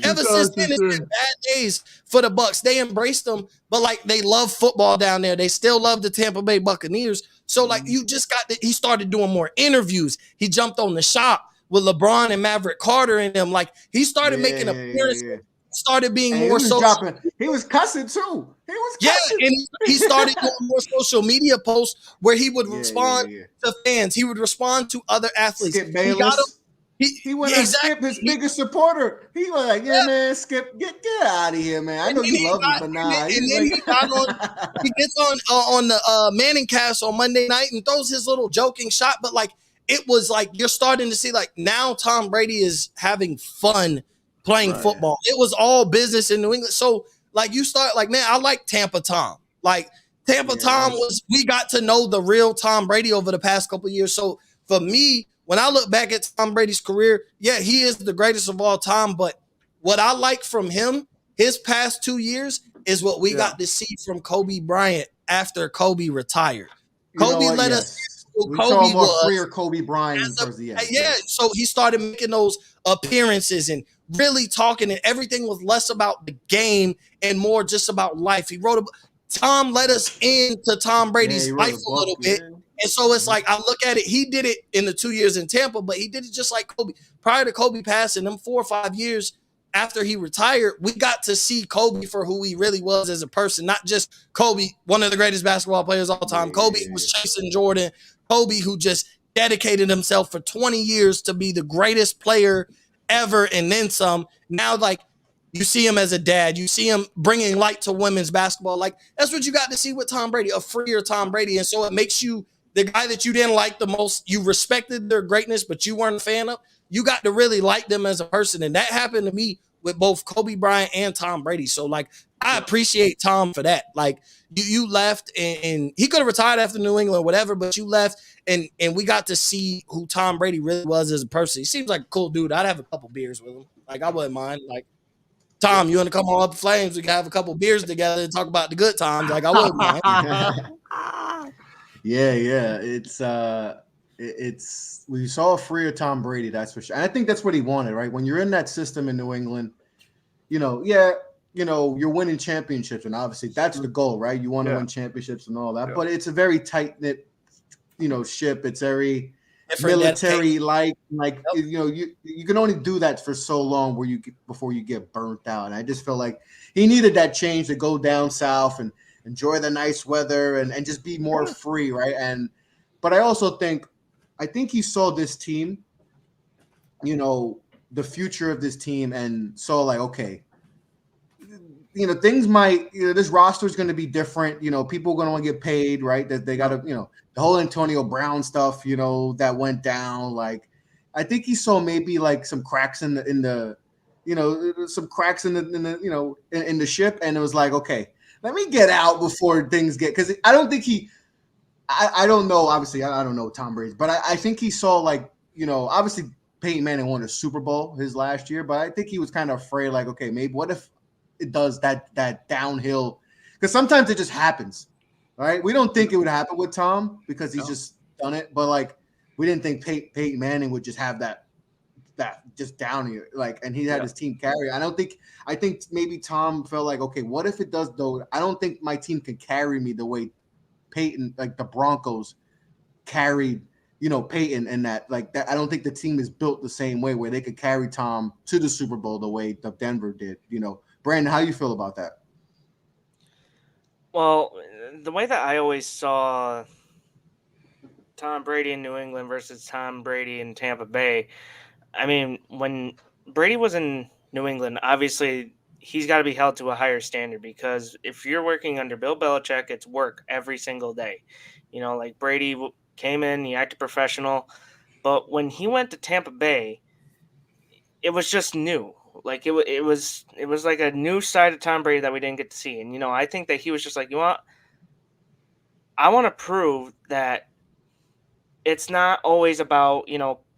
Ever since then, it's been bad days for the Bucs. They embraced them, but like they love football down there. They still love the Tampa Bay Buccaneers. So like you just he started doing more interviews. He jumped on the shop with LeBron and Maverick Carter and them. Like he started making appearances. Started being more social. He was cussing too. He was cussing. And he started doing more social media posts where he would respond to fans. He would respond to other athletes. Skip Bayless. He went to Skip, his biggest supporter. He was like, man, Skip, get out of here, man. I know you love me, but nah. He gets on the Manning cast on Monday night and throws his little joking shot. But like, it was like, you're starting to see like now Tom Brady is having fun playing football. It was all business in New England. So like you start like, man, I like Tampa Tom. Like Tampa Tom we got to know the real Tom Brady over the past couple of years. So for me, when I look back at Tom Brady's career, yeah, he is the greatest of all time. But what I like from him, his past 2 years, is what we got to see from Kobe Bryant after Kobe retired. Kobe let us who Kobe was. Freer Kobe Bryant towards the end. Yeah, so he started making those appearances and really talking, and everything was less about the game and more just about life. He wrote Tom let us into Tom Brady's life a little bit. And so it's like, I look at it, he did it in the 2 years in Tampa, but he did it just like Kobe. Prior to Kobe passing, them 4 or 5 years after he retired, we got to see Kobe for who he really was as a person, not just Kobe, one of the greatest basketball players of all time. Kobe who was chasing Jordan. Kobe who just dedicated himself for 20 years to be the greatest player ever and then some. Now, like, you see him as a dad. You see him bringing light to women's basketball. Like, that's what you got to see with Tom Brady, a freer Tom Brady. And so it makes you the guy that you didn't like the most. You respected their greatness, but you weren't a fan of. You got to really like them as a person. And that happened to me with both Kobe Bryant and Tom Brady. So, like, I appreciate Tom for that. Like, you left, and he could have retired after New England or whatever, but you left, and we got to see who Tom Brady really was as a person. He seems like a cool dude. I'd have a couple beers with him. Like, I wouldn't mind. Like, Tom, you want to come on Up Flames? We can have a couple beers together and talk about the good times. Like, I wouldn't mind. Yeah. It's we saw a freer Tom Brady, that's for sure. And I think that's what he wanted, right? When you're in that system in New England, you're winning championships, and obviously that's the goal, right? You want to win championships and all that, but it's a very tight knit, ship. It's very military like you can only do that for so long before you get burnt out. And I just feel like he needed that change to go down south and enjoy the nice weather and just be more free, right? But I also think he saw this team, the future of this team, and saw like, okay, things might, this roster is going to be different. People are going to want to get paid, right? That they got to, the whole Antonio Brown stuff, that went down. Like, I think he saw maybe like some cracks in the some cracks in the ship, and it was like, okay, let me get out before things get, because I don't think I don't know. Obviously, I don't know Tom Brady, but I think he saw like, obviously Peyton Manning won a Super Bowl his last year, but I think he was kind of afraid, like, okay, maybe what if it does that downhill, because sometimes it just happens, right? We don't think it would happen with Tom because he's just done it, but like we didn't think Peyton Manning would just have that just down here, like, and he had his team carry. I think maybe Tom felt like, okay, what if it does though? I don't think my team can carry me the way Peyton, like the Broncos carried, Peyton, and that, like that. I don't think the team is built the same way where they could carry Tom to the Super Bowl the way the Denver did, Brandon, how you feel about that? Well, the way that I always saw Tom Brady in New England versus Tom Brady in Tampa Bay, I mean, when Brady was in New England, obviously he's got to be held to a higher standard, because if you're working under Bill Belichick, it's work every single day. Like Brady came in, he acted professional, but when he went to Tampa Bay, it was just new. Like it was like a new side of Tom Brady that we didn't get to see. And I think that he was just like, I want to prove that it's not always about,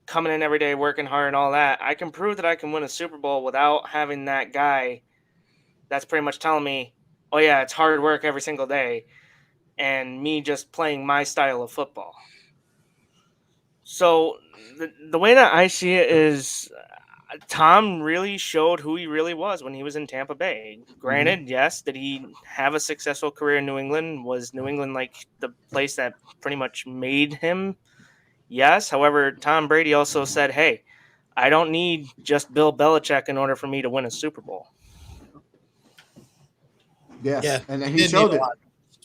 coming in every day, working hard and all that. I can prove that I can win a Super Bowl without having that guy that's pretty much telling me, oh yeah, it's hard work every single day, and me just playing my style of football. So the way that I see it is Tom really showed who he really was when he was in Tampa Bay. Granted, yes, did he have a successful career in New England? Was New England like the place that pretty much made him? Yes. However, Tom Brady also said, hey, I don't need just Bill Belichick in order for me to win a Super Bowl. Yeah. And he showed it.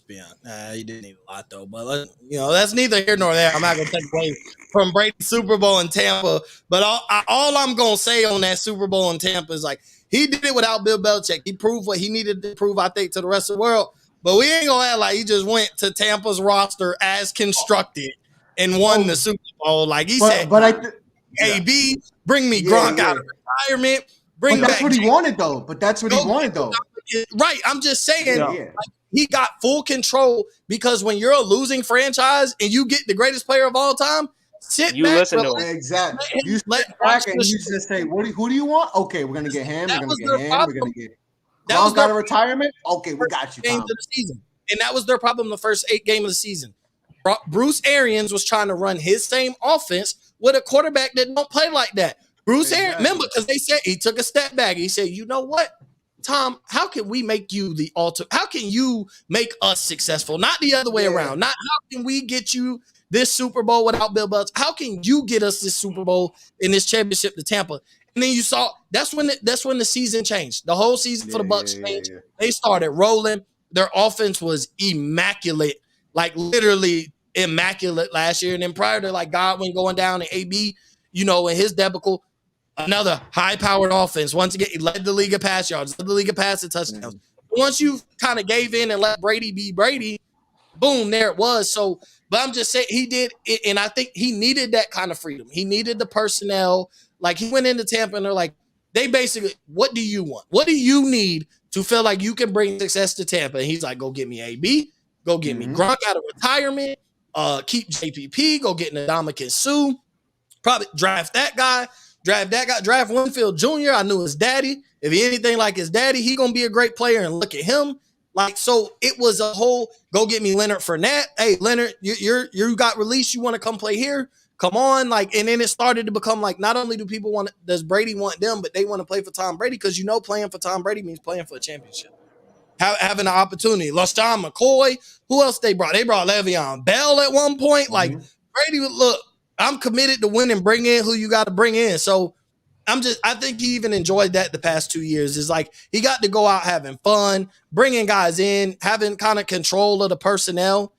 He didn't need a lot though, but that's neither here nor there. I'm not gonna take away from Brady's Super Bowl in Tampa, but all I'm gonna say on that Super Bowl in Tampa is like, he did it without Bill Belichick. He proved what he needed to prove, I think, to the rest of the world. But we ain't gonna act like he just went to Tampa's roster as constructed and won the Super Bowl. Like he said, AB, bring me Gronk out of retirement. But that's what he wanted though. Right. I'm just saying. Like, he got full control, because when you're a losing franchise and you get the greatest player of all time, you back, listen to him. Exactly. You sit back and you just say, who do you want? Okay, we're gonna get him. We're gonna get him. We're gonna get Gronk out of retirement. Okay, we got you. Games of the season, and that was their problem the first 8 games of the season. Bruce Arians was trying to run his same offense with a quarterback that don't play like that. Bruce Arians, remember, because they said he took a step back. He said, you know what, Tom, how can we make you the ultimate? How can you make us successful? Not the other way around. Not how can we get you this Super Bowl without Bill Belichick? How can you get us this Super Bowl and this championship to Tampa? And then you saw that's when the season changed. The whole season for the Bucs changed. They started rolling. Their offense was immaculate, like literally immaculate last year. And then prior to like Godwin going down and AB, in his debacle, another high-powered offense. Once again, he led the league of pass yards, led the league of passing touchdowns. Once you kind of gave in and let Brady be Brady, boom, there it was. So, but I'm just saying he did it, and I think he needed that kind of freedom. He needed the personnel. Like, he went into Tampa, and they're like, they basically, what do you want? What do you need to feel like you can bring success to Tampa? And he's like, go get me AB, go get me Gronk out of retirement, keep JPP, go get Ndamukong Suh, probably draft that guy. Draft Winfield Jr. I knew his daddy. If he anything like his daddy, he gonna be a great player. And look at him. Like, so it was a whole go get me Leonard Fournette. Hey, Leonard, you got released. You want to come play here? come on, like, and then it started to become like, not only do people does Brady want them, but they want to play for Tom Brady, because playing for Tom Brady means playing for a championship. Having an opportunity. LaShawn McCoy. Who else they brought? They brought Le'Veon Bell at one point. Like, Brady would look, I'm committed to win and bring in who you got to bring in. So I think he even enjoyed that the past 2 years. Is like, he got to go out having fun, bringing guys in, having kind of control of the personnel,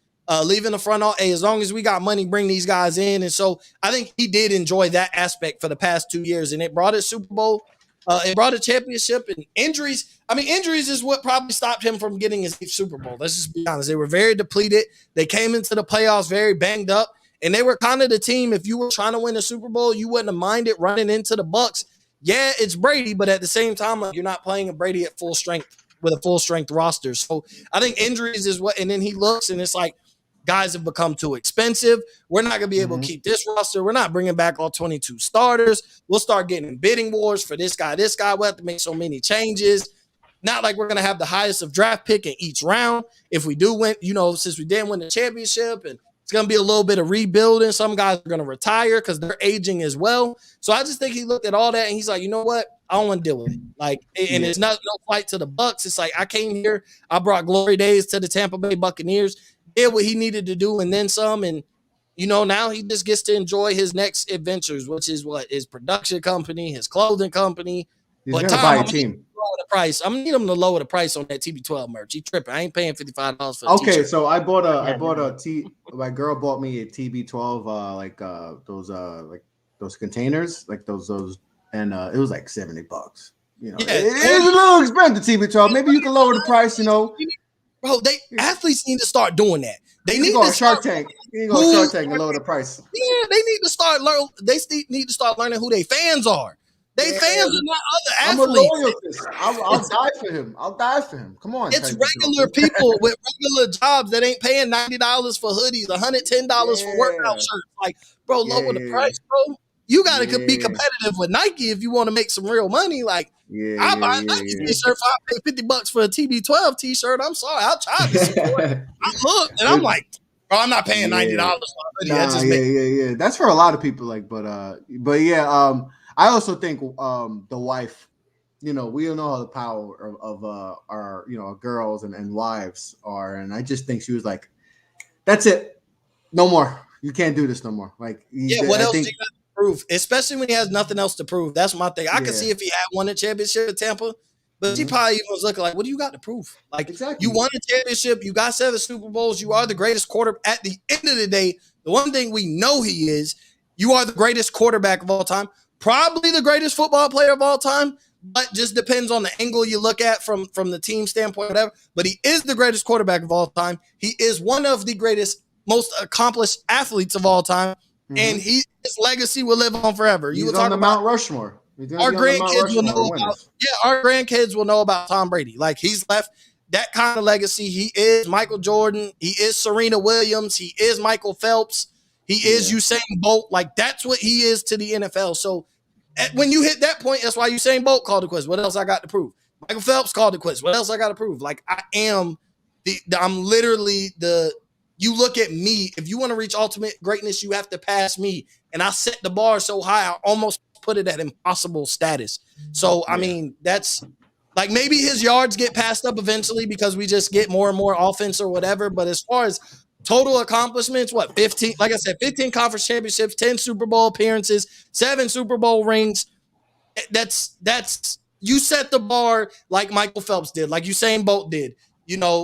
leaving the front all, hey, as long as we got money, bring these guys in. And so I think he did enjoy that aspect for the past 2 years, and it brought a Super Bowl. It brought a championship. And injuries. I mean, injuries is what probably stopped him from getting his Super Bowl. Let's just be honest. They were very depleted. They came into the playoffs very banged up. And they were kind of the team, if you were trying to win a Super Bowl, you wouldn't have minded running into the Bucs. Yeah, it's Brady, but at the same time, like, you're not playing a Brady at full strength with a full strength roster. So I think injuries is what, and then he looks and it's like, guys have become too expensive. We're not going to be able to keep this roster. We're not bringing back all 22 starters. We'll start getting in bidding wars for this guy. We'll have to make so many changes. Not like we're going to have the highest of draft pick in each round. If we do win, since we didn't win the championship, and it's going to be a little bit of rebuilding. Some guys are going to retire because they're aging as well. So I just think he looked at all that and he's like, you know what? I don't want to deal with it. Like, and it's not no fight to the Bucs. It's like, I came here, I brought glory days to the Tampa Bay Buccaneers, did what he needed to do and then some. And, now he just gets to enjoy his next adventures, which is what his production company, his clothing company. He's going to buy a team. Price. I'm gonna need him to lower the price on that TB12 merch. He tripping. I ain't paying $55 for. Okay, t-shirt. So I bought a My girl bought me a TB12, those containers, like those, and it was like $70. It's a little expensive. TB12. Maybe you can lower the price. Bro, athletes need to start doing that. They need to go to Shark Tank. You go to Shark Tank and lower the price. Yeah, they need to start learn. They need to start learning who their fans are. They fans are not other athletes. I'm a loyalist. I'll die for him. I'll die for him. Come on. It's regular people with regular jobs that ain't paying $90 for hoodies, $110 for workout shirts. Like, bro, lower the price, bro. You got to be competitive with Nike if you want to make some real money. Like, I buy a Nike t-shirt. If I pay $50 for a TB12 t-shirt, I'm sorry. I'll try to support it. I look and I'm like, bro, I'm not paying $90 for a hoodie. That's for a lot of people. Like, but yeah. I also think the wife, we all know how the power of our girls and wives are, and I just think she was like, "That's it, no more. You can't do this no more." Like, what else do you got to prove? Especially when he has nothing else to prove. That's my thing. I can see if he had won a championship at Tampa, but he probably was looking like, "What do you got to prove? Like, you won a championship, you got 7 Super Bowls, you are the greatest quarterback." At the end of the day, the one thing we know he is, you are the greatest quarterback of all time. Probably the greatest football player of all time, but just depends on the angle you look at from the team standpoint, whatever. But he is the greatest quarterback of all time. He is one of the greatest, most accomplished athletes of all time, and his legacy will live on forever. He's on the Mount Rushmore. Our grandkids will know about. Our grandkids will know about Tom Brady. Like, he's left that kind of legacy. He is Michael Jordan. He is Serena Williams. He is Michael Phelps. He is Usain Bolt. Like, that's what he is to the NFL. So when you hit that point, that's why Usain Bolt called it quits. What else I got to prove? Michael Phelps called it quits. What else I got to prove? Like, I'm literally you look at me. If you want to reach ultimate greatness, you have to pass me. And I set the bar so high, I almost put it at impossible status. So, I mean, that's like, maybe his yards get passed up eventually because we just get more and more offense or whatever. But as far as total accomplishments, 15? Like I said, 15 conference championships, 10 Super Bowl appearances, 7 Super Bowl rings. That's you set the bar like Michael Phelps did, like Usain Bolt did,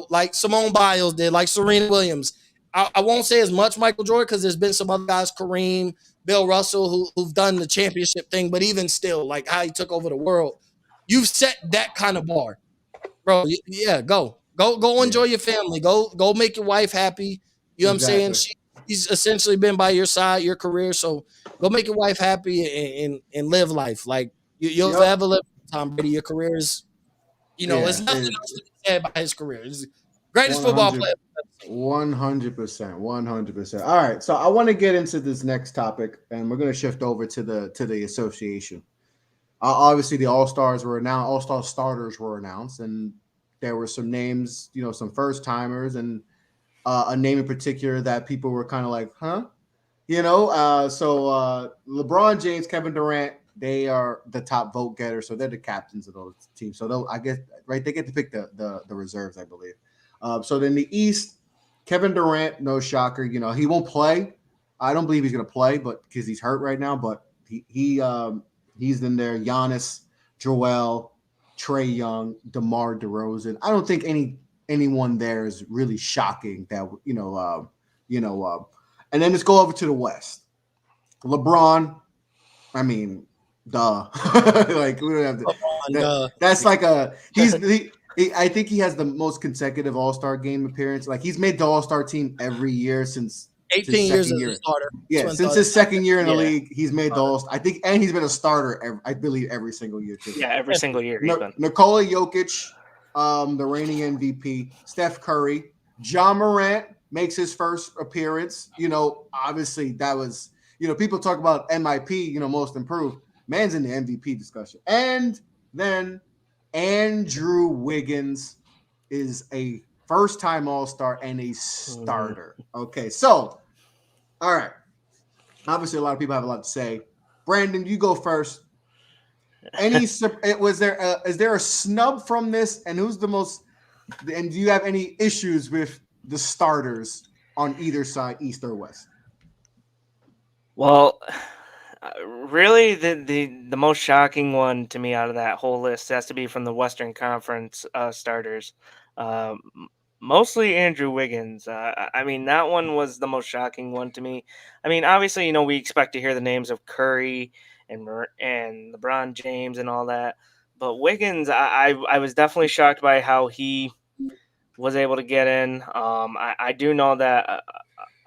like Simone Biles did, like Serena Williams. I won't say as much Michael Jordan because there's been some other guys, Kareem, Bill Russell, who've done the championship thing, but even still, like how he took over the world. You've set that kind of bar, bro. Yeah, go enjoy your family. Go make your wife happy. You know what I'm saying? She's essentially been by your side, your career. So go make your wife happy and live life. Like, you'll forever live Tom Brady. Your career is, it's nothing else to be said about his career. He's the greatest football player. 100%. All right. So I want to get into this next topic, and we're going to shift over to the association. Obviously, the All-Stars were announced. All-Star starters were announced, and there were some names, some first-timers, and a name in particular that people were kind of like, huh? So LeBron James, Kevin Durant, they are the top vote getters, so they're the captains of those teams. So I guess right, they get to pick the reserves, I believe. So then the East, Kevin Durant, no shocker, he won't play. I don't believe he's going to play, but because he's hurt right now. But he's in there. Giannis, Joel, Trey Young, DeMar DeRozan. I don't think anyone there is really shocking that and then let's go over to the West. LeBron, I mean, duh. Like we don't have to. That's like I think he has the most consecutive All-Star game appearance. Like he's made the All-Star team every year since 18 years as a starter. Yeah, since his second year in the league, he's made the All-Star. I think, and he's been a starter. I believe every single year too. Yeah, every single year. Nikola Jokic, the reigning MVP. Steph Curry, Ja Morant makes his first appearance. Obviously that was. People talk about MIP, most improved. Man's in the MVP discussion. And then Andrew Wiggins is a first-time All-Star and a starter. Okay, so, all right. Obviously, a lot of people have a lot to say. Brandon, you go first. Is there a snub from this? And who's the most? And do you have any issues with the starters on either side, East or West? Well, really, the most shocking one to me out of that whole list has to be from the Western Conference starters. Mostly Andrew Wiggins. I mean, that one was the most shocking one to me. I mean, obviously, we expect to hear the names of Curry and LeBron James and all that. But Wiggins, I was definitely shocked by how he was able to get in. I do know that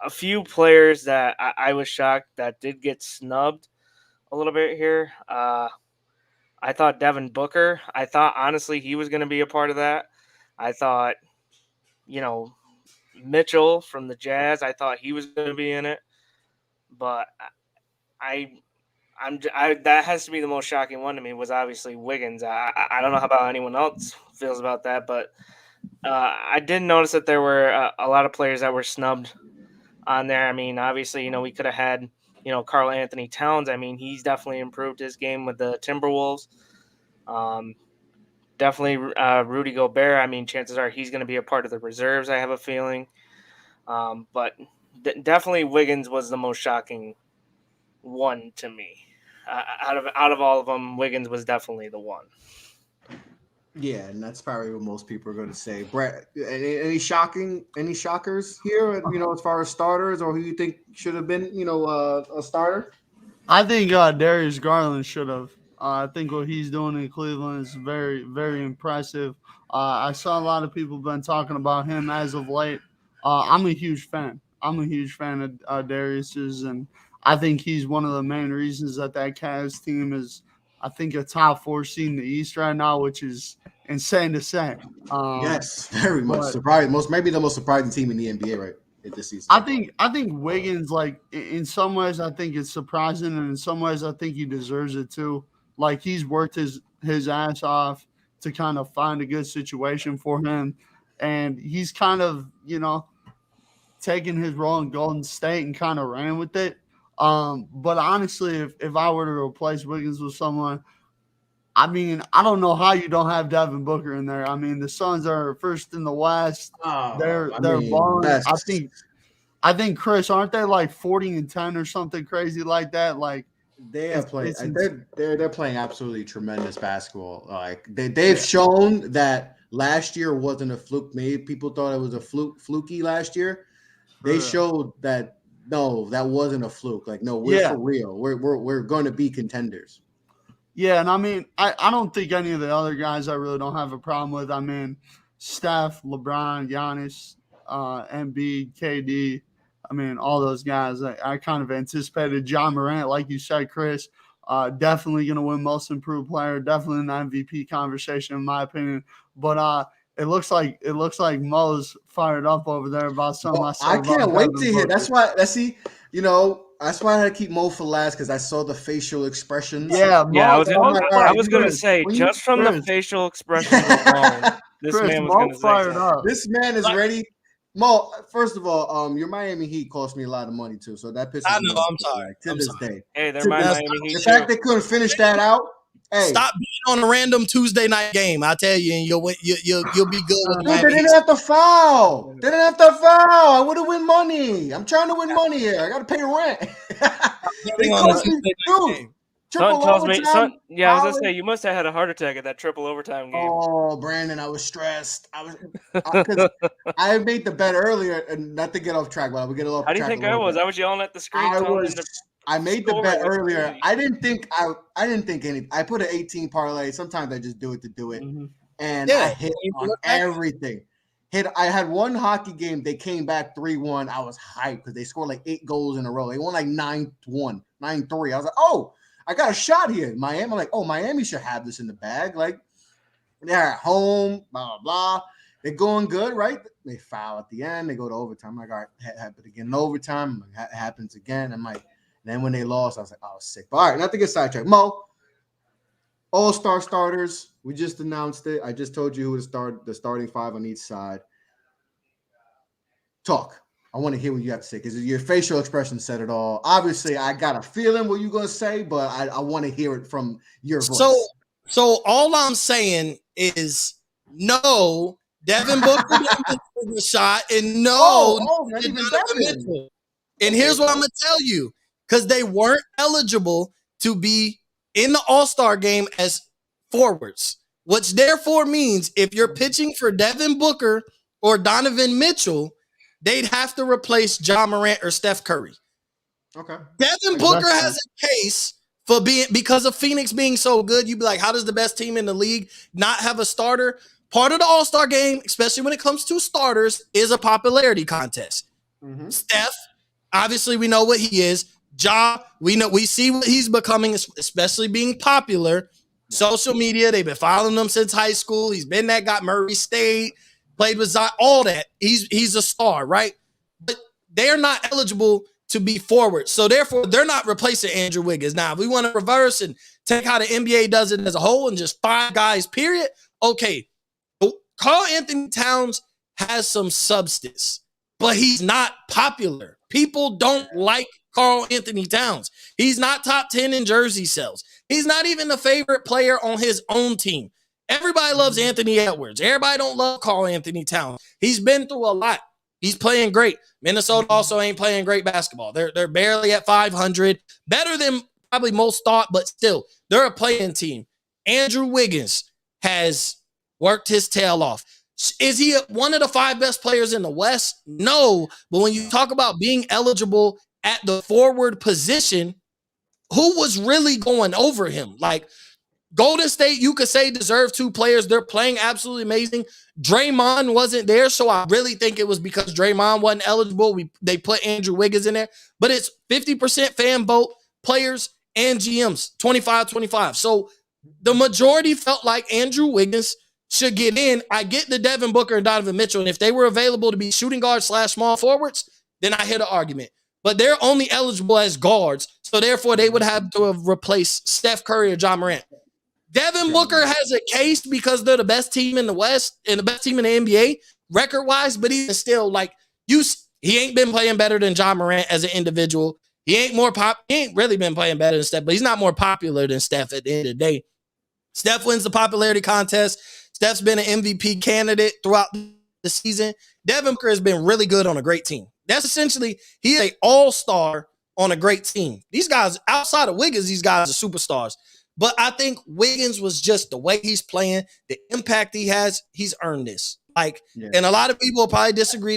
a few players that I was shocked that did get snubbed a little bit here. I thought Devin Booker. I thought, honestly, he was going to be a part of that. I thought, Mitchell from the Jazz, I thought he was going to be in it. But that has to be the most shocking one to me was obviously Wiggins. I don't know how about anyone else feels about that, but I did notice that there were a lot of players that were snubbed on there. I mean, obviously, we could have had, Karl Anthony Towns. I mean, he's definitely improved his game with the Timberwolves. Definitely Rudy Gobert. I mean, chances are he's going to be a part of the reserves, I have a feeling. But definitely Wiggins was the most shocking one to me. Out of all of them, Wiggins was definitely the one. Yeah, and that's probably what most people are going to say. Brett, any shockers here? As far as starters, or who you think should have been, a starter? I think Darius Garland should have. I think what he's doing in Cleveland is very, very impressive. I saw a lot of people been talking about him as of late. I'm a huge fan. I'm a huge fan of Darius's, and I think he's one of the main reasons that Cavs team is, I think, a top 4 seed in the East right now, which is insane to say. Yes, very much surprising. Maybe the most surprising team in the NBA right this season. I think Wiggins, like in some ways, I think it's surprising, and in some ways, I think he deserves it too. Like he's worked his ass off to kind of find a good situation for him, and he's kind of taken his role in Golden State and kind of ran with it. But honestly, if I were to replace Wiggins with someone, I mean, I don't know how you don't have Devin Booker in there. I mean, the Suns are first in the West. They're balling. I think Chris, aren't they like 40-10 or something crazy like that? Like they are playing. They're playing absolutely tremendous basketball. Like they've shown that last year wasn't a fluke. Maybe people thought it was a fluky last year. They showed that. No, that wasn't a fluke. Like, no, we're for real. We're going to be contenders. Yeah, and I mean, I don't think any of the other guys I really don't have a problem with. I mean, Steph, LeBron, Giannis, Embiid, KD. I mean, all those guys. I kind of anticipated Ja Morant, like you said, Chris. Definitely going to win Most Improved Player. Definitely in the MVP conversation, in my opinion. But it looks like Mo's fired up over there about something. I can't wait to hear. That's why. That's why I had to keep Mo for last because I saw the facial expressions. Yeah. I was going to say, just from the facial expressions alone, this man was going to say this man is ready. Mo, first of all, your Miami Heat cost me a lot of money too, so that pisses I me know. off. I'm sorry. Like, to I'm this sorry. day. Hey, they're To my this- Miami Heat The too. fact they couldn't finish that out. Hey, Stop being on a random Tuesday night game. I tell you, and you'll be good with the dude, they Miami Heat. didn't have to foul. They didn't have to foul. I would have win money. I'm trying to win money here. I got to pay rent. They Betting on a cost me, Tuesday night dude. game. Triple overtime. Yeah, I was gonna Howard. say you must have had a heart attack at that triple overtime game. Oh, Brandon, I was stressed. Because I made the bet earlier, and not to get off track, but I would get off How do you track a think I little was? bit. I was yelling at the screen, telling them to I made the score. bet It was earlier. crazy. I didn't think any. I put an 18 parlay. Sometimes I just do it to do it, Mhm. and Yeah. I hit You on look back. everything. I had one hockey game. They came back 3-1. I was hyped because they scored like 8 goals in a row. They won like 9-1, 9-3. I was like, oh, I got a shot here. Miami. I'm like, oh, Miami should have this in the bag. Like, they're at home, blah, blah, blah. They're going good, right? They foul at the end. They go to overtime. I'm like, all right, happened again in overtime. It happens again. I'm like, and then when they lost, I was like, oh, sick. But all right, not to get sidetracked. Mo, all-star starters. We just announced it. I just told you who the starting 5 on each side. Talk. I want to hear what you have to say because your facial expression said it all. Obviously, I got a feeling what you're going to say, but I want to hear it from your voice. So all I'm saying is no, Devin Booker didn't get the shot, and no, not did even Donovan Devin. Mitchell. And here's what I'm gonna tell you: because they weren't eligible to be in the All-Star game as forwards, which therefore means if you're pitching for Devin Booker or Donovan Mitchell, they'd have to replace John Morant or Steph Curry. Okay. Devin Booker has a case for being, because of Phoenix being so good. You'd be like, how does the best team in the league not have a starter? Part of the All-Star game, especially when it comes to starters, is a popularity contest. Mm-hmm. Steph, obviously we know what he is. Ja, we see what he's becoming, especially being popular. Social media, they've been following him since high school. He's been that guy, Murray State, played with Zion, all that. He's a star, right? But they're not eligible to be forward. So therefore, they're not replacing Andrew Wiggins. Now, if we want to reverse and take how the NBA does it as a whole and just 5 guys, period, okay. Karl Anthony Towns has some substance, but he's not popular. People don't like Karl Anthony Towns. He's not top 10 in jersey sales. He's not even the favorite player on his own team. Everybody loves Anthony Edwards. Everybody don't love Karl Anthony Towns. He's been through a lot. He's playing great. Minnesota also ain't playing great basketball. They're barely at 500. Better than probably most thought, but still, they're a playing team. Andrew Wiggins has worked his tail off. Is he one of the 5 best players in the West? No. But when you talk about being eligible at the forward position, who was really going over him? Like, Golden State, you could say, deserve 2 players. They're playing absolutely amazing. Draymond wasn't there, so I really think it was because Draymond wasn't eligible. They put Andrew Wiggins in there. But it's 50% fan vote, players and GMs, 25-25. So the majority felt like Andrew Wiggins should get in. I get the Devin Booker and Donovan Mitchell, and if they were available to be shooting guards / small forwards, then I hear the argument. But they're only eligible as guards, so therefore they would have to have replaced Steph Curry or John Morant. Devin Booker has a case because they're the best team in the West and the best team in the NBA record-wise, but he's still like, he ain't been playing better than John Morant as an individual. He ain't really been playing better than Steph, but he's not more popular than Steph at the end of the day. Steph wins the popularity contest. Steph's been an MVP candidate throughout the season. Devin Booker has been really good on a great team. That's essentially, he is an all-star on a great team. These guys, outside of Wiggins, these guys are superstars. But I think Wiggins was just the way he's playing, the impact he has, he's earned this. And a lot of people will probably disagree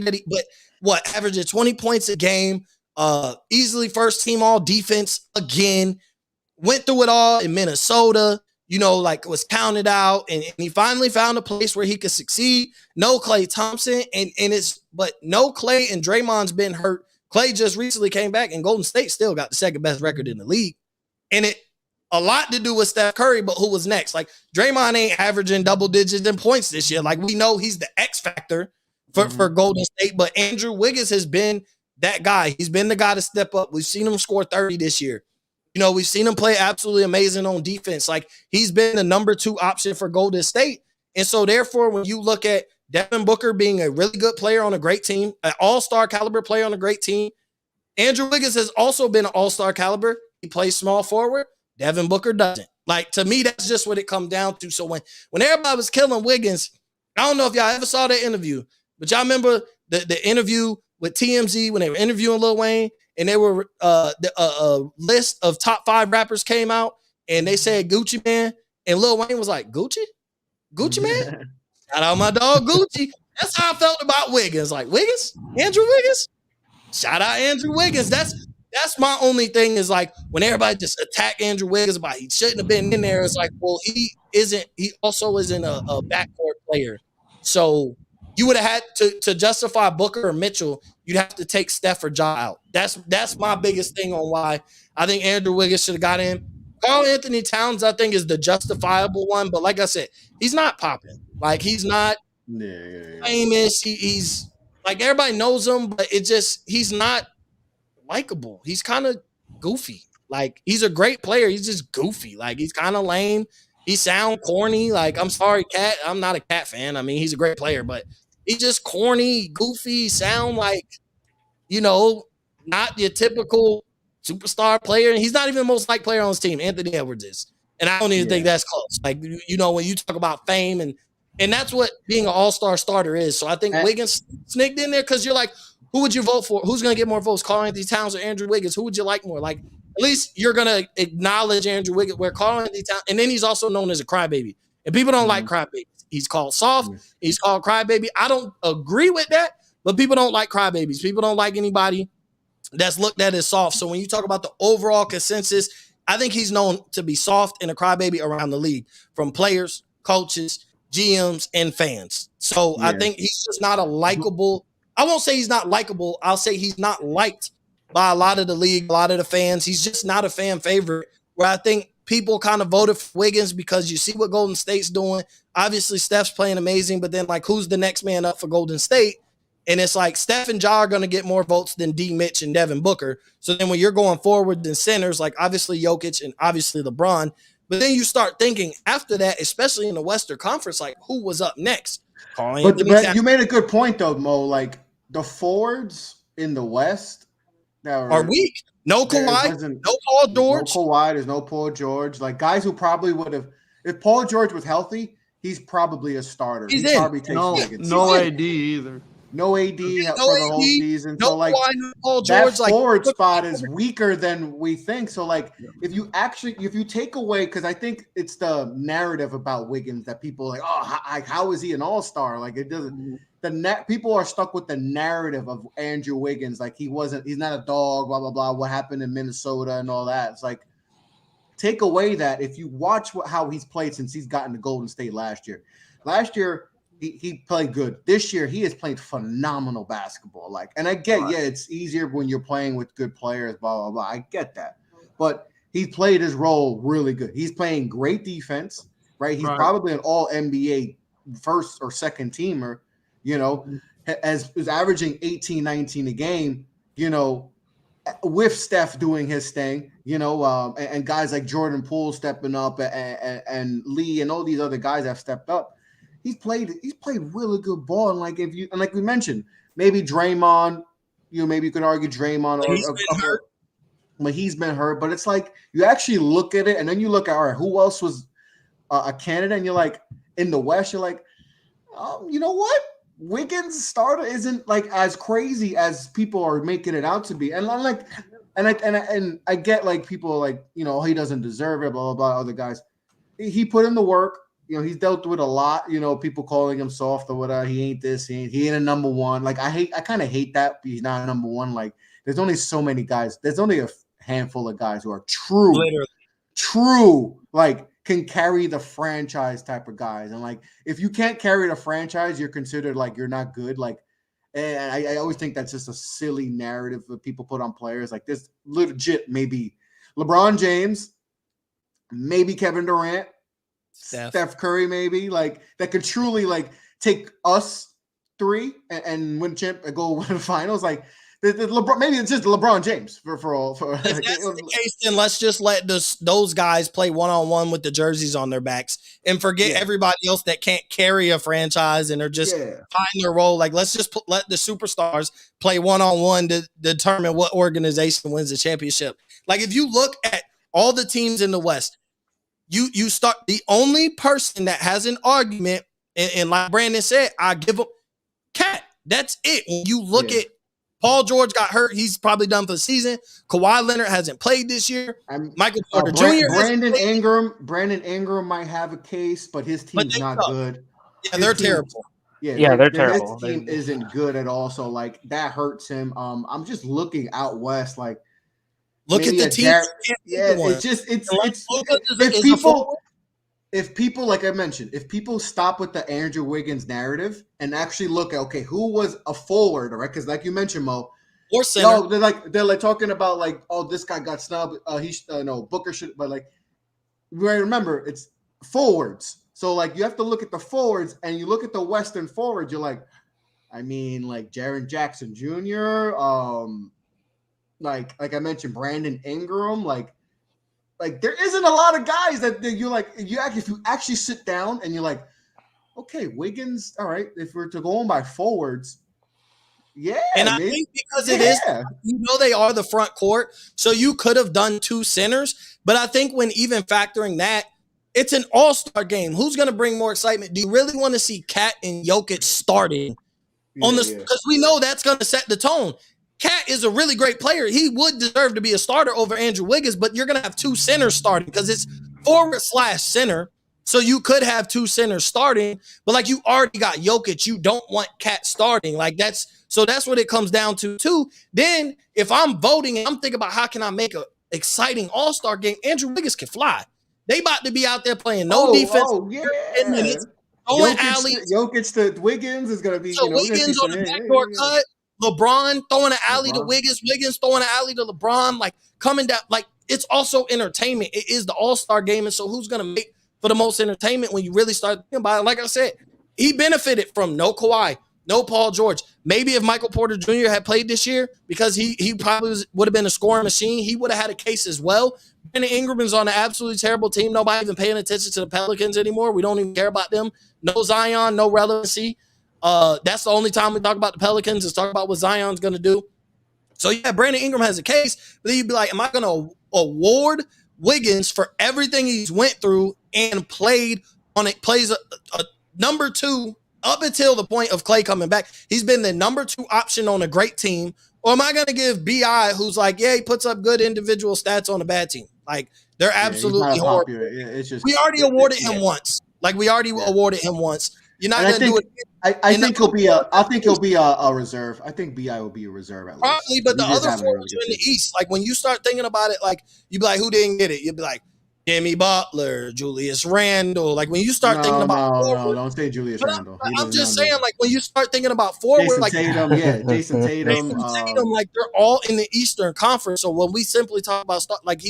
but averaging 20 points a game, easily first team all defense again, went through it all in Minnesota, was counted out, and he finally found a place where he could succeed. No Klay Thompson, but no Klay, and Draymond's been hurt. Klay just recently came back, and Golden State still got the second best record in the league. And it a lot to do with Steph Curry, but who was next? Like, Draymond ain't averaging double digits in points this year. Like, we know he's the X factor for Golden State, but Andrew Wiggins has been that guy. He's been the guy to step up. We've seen him score 30 this year. We've seen him play absolutely amazing on defense. Like, he's been the number 2 option for Golden State. And so, therefore, when you look at Devin Booker being a really good player on a great team, an all-star caliber player on a great team. Andrew Wiggins has also been an all-star caliber. He plays small forward. Devin Booker doesn't. Like, to me, that's just what it comes down to. So when everybody was killing Wiggins, I don't know if y'all ever saw that interview, but y'all remember the interview with TMZ when they were interviewing Lil Wayne, and they were a list of top 5 rappers came out, and they said Gucci Man, and Lil Wayne was like, Gucci Man? Shout out my dog Gucci. That's how I felt about Wiggins. Like, Wiggins? Andrew Wiggins? Shout out Andrew Wiggins. That's my only thing is like when everybody just attack Andrew Wiggins about he shouldn't have been in there. It's like, well, he also isn't a backcourt player. So you would have had to justify Booker or Mitchell, you'd have to take Steph or Ja out. That's my biggest thing on why I think Andrew Wiggins should have got in. Karl Anthony Towns, I think, is the justifiable one, but like I said, he's not popping. Like, he's not famous. He's like, everybody knows him, but he's not likable. He's kind of goofy. Like, he's a great player. He's just goofy. Like, he's kind of lame. He sound corny. Like, I'm sorry, Cat. I'm not a Cat fan. I mean, he's a great player, but he's just corny, goofy, sound like, not your typical superstar player. And he's not even the most liked player on his team. Anthony Edwards is. And I don't even think that's close. Like, when you talk about fame and that's what being an all-star starter is. So I think Wiggins sneaked in there because you're like, who would you vote for? Who's going to get more votes, Karl Anthony Towns or Andrew Wiggins? Who would you like more? Like, at least you're going to acknowledge Andrew Wiggins, where Karl Anthony Towns, and then he's also known as a crybaby. And people don't like crybabies. He's called soft. He's called crybaby. I don't agree with that, but people don't like crybabies. People don't like anybody that's looked at as soft. So when you talk about the overall consensus, I think he's known to be soft and a crybaby around the league, from players, coaches, GMs, and fans. So I think he's just not a likable. I won't say he's not likable. I'll say he's not liked by a lot of the league, a lot of the fans. He's just not a fan favorite, where I think people kind of voted for Wiggins because you see what Golden State's doing. Obviously, Steph's playing amazing, but then, like, who's the next man up for Golden State? And it's like Steph and Ja are going to get more votes than D. Mitch and Devin Booker. So then when you're going forward in centers, like obviously Jokic and obviously LeBron, but then you start thinking after that, especially in the Western Conference, like, who was up next? But you made a good point, though, Mo. Like, the forwards in the West are weak. No Kawhi, no Paul George. No Kawhi, there's no Paul George. Like, guys who probably would have, if Paul George was healthy, he's probably a starter. He probably takes Wiggins. No AD either. No AD for the whole season. No, so, like, Paul George, that forward spot is weaker than we think. So, like, if you take away, because I think it's the narrative about Wiggins that people are like, oh, how is he an all-star? Like, it doesn't. People are stuck with the narrative of Andrew Wiggins. Like, he's not a dog, blah, blah, blah. What happened in Minnesota and all that. It's like, take away that. If you watch how he's played since he's gotten to Golden State last year, he played good. This year, he has played phenomenal basketball. Like, and I get, it's easier when you're playing with good players, blah, blah, blah. I get that. But he played his role really good. He's playing great defense, right? He's probably an all NBA first or second teamer, as is averaging 18, 19 a game, with Steph doing his thing, and guys like Jordan Poole stepping up and Lee and all these other guys have stepped up. He's played really good ball. And like like we mentioned, maybe Draymond, maybe you could argue Draymond but he's been hurt. But it's like you actually look at it and then you look at, all right, who else was a candidate? And you're like, in the West, you're like, you know what? Wiggins' starter isn't like as crazy as people are making it out to be. And I'm like, and I get like people are like, he doesn't deserve it, blah, blah, blah, other guys. He put in the work. He's dealt with a lot, people calling him soft or whatever. He ain't this, he ain't a number one. Like, I kind of hate that he's not a number one. Like, there's only so many guys. There's only a handful of guys who are true, like, can carry the franchise type of guys. And like, if you can't carry the franchise, you're considered like you're not good. Like, and I always think that's just a silly narrative that people put on players. Like, this legit maybe LeBron James, maybe Kevin Durant, Steph Curry, maybe, like, that could truly like take us three and win go win the finals. Like, LeBron, maybe it's just LeBron James for all. If that's the case, then let's just let those guys play one-on-one with the jerseys on their backs and forget everybody else that can't carry a franchise and are just finding their role. Like, let's just let the superstars play one-on-one to determine what organization wins the championship. Like, if you look at all the teams in the West, you start the only person that has an argument, and like Brandon said, I give up Cat. That's it. When you look at Paul George got hurt, he's probably done for the season. Kawhi Leonard hasn't played this year. Michael Porter Jr. Brandon Ingram might have a case, but his team's not good. Yeah, they're terrible. They're terrible. His team isn't good at all, so like that hurts him. I'm just looking out west, like look at the team. If people, like I mentioned, if people stop with the Andrew Wiggins narrative and actually look at, okay, who was a forward, right? Because like you mentioned, Mo, or center, they're like talking about like, oh, this guy got snubbed. Booker should, but like, remember it's forwards. So like you have to look at the forwards, and you look at the Western forwards. You're like, I mean, like Jaren Jackson Jr. Like I mentioned, Brandon Ingram, like there isn't a lot of guys that you like. If you actually sit down and you're like, okay, Wiggins, all right. If we're to go on by forwards, and I think because it is, they are the front court, so you could have done two centers. But I think when even factoring that, it's an all-star game. Who's going to bring more excitement? Do you really want to see Cat and Jokic starting on this? Because we know that's going to set the tone. Cat is a really great player. He would deserve to be a starter over Andrew Wiggins, but you're going to have two centers starting because it's forward/center. So you could have two centers starting, but like you already got Jokic, you don't want Cat starting. Like that's what it comes down to too. Then if I'm voting and I'm thinking about how can I make an exciting all-star game, Andrew Wiggins can fly. They about to be out there playing defense. Minutes, Jokic to Wiggins is going to be. So Wiggins on the backdoor cut. LeBron throwing an alley to Wiggins, Wiggins throwing an alley to LeBron, like coming down, like it's also entertainment. It is the all-star game. And so who's going to make for the most entertainment when you really start thinking about it? Like I said, he benefited from no Kawhi, no Paul George. Maybe if Michael Porter Jr. had played this year, because he probably would have been a scoring machine, he would have had a case as well. Brandon Ingram is on an absolutely terrible team. Nobody even paying attention to the Pelicans anymore. We don't even care about them. No Zion, no relevancy. That's the only time we talk about the Pelicans is talk about what Zion's going to do. So, yeah, Brandon Ingram has a case, but then you'd be like, am I going to award Wiggins for everything he's went through and plays a number two up until the point of Klay coming back? He's been the number two option on a great team. Or am I going to give B.I., who's like, he puts up good individual stats on a bad team? Like, they're absolutely horrible. We already awarded him once. Awarded him once. You're not going to do it. I think he'll be a reserve. I think B.I. will be a reserve at least. Probably, but the other forwards are in the East. Like when you start thinking about it, like you'd be like, who didn't get it? You'd be like, Jimmy Butler, Julius Randle. Like when you start thinking about forward, don't say Julius Randle. I'm just saying, like when you start thinking about forward, Jason like Tatum, Jason Tatum, like they're all in the Eastern Conference. So when we simply talk about like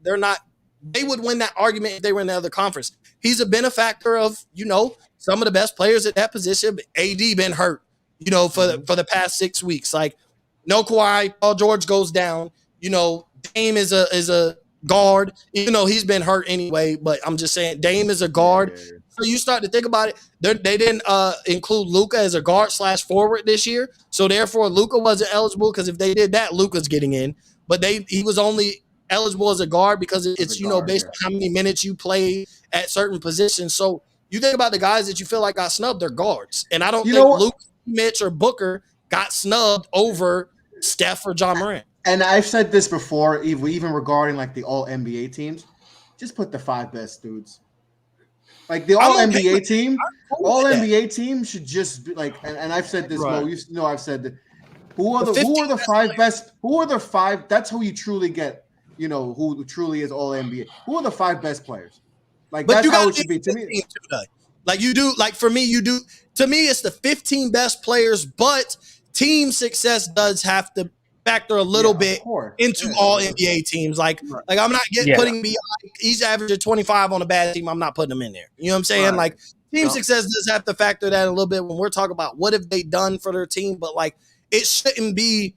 they're not. They would win that argument if they were in the other conference. He's a benefactor of, some of the best players at that position. But AD been hurt, for the past 6 weeks. Like, no Kawhi, Paul George goes down. Dame is a guard. Even though he's been hurt anyway, but I'm just saying Dame is a guard. Yeah. So you start to think about it. They didn't include Luka as a guard/forward this year. So therefore, Luka wasn't eligible because if they did that, Luka's getting in. But he was only eligible as a guard because it's based on how many minutes you play at certain positions. So you think about the guys that you feel like got snubbed, they're guards. And I don't think Luke, Mitch, or Booker got snubbed over Steph or John Morant. And I've said this before, even regarding like the all NBA teams, just put the 5 best dudes. Like the all NBA team, NBA team should just be like, and I've said this, Mo, I've said that who are the 5 best? Who are the 5? That's who you truly get. Who truly is all NBA. Who are the 5 best players? Like, but that's how it should be to me. Like you do, like for me, you do. To me, it's the 15 best players, but team success does have to factor a little bit into all NBA teams. Like I'm not putting B.I. He's averaging 25 on a bad team. I'm not putting him in there. You know what I'm saying? Right. Like team success does have to factor that a little bit when we're talking about what have they done for their team, but like it shouldn't be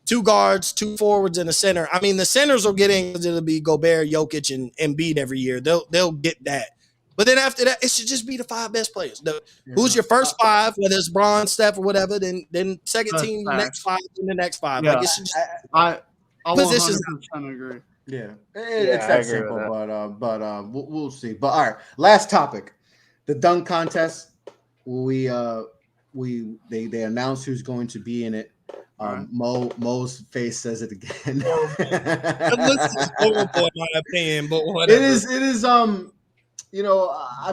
2 guards, 2 forwards, and a center. I mean, the centers will get in because it'll be Gobert, Jokic, and Embiid every year. They'll get that. But then after that, it should just be the 5 best players. Who's your first 5, whether it's Bron, Steph, or whatever, then second That's team, facts. next 5, and the next 5. Yeah. Like, it's just I positions. 100% agree. Yeah, I it's agree that with simple, that. but we'll see. But all right, last topic, the dunk contest. They announced who's going to be in it. Right. Mo's face says it again. This is horrible in my opinion, but whatever. It is. I've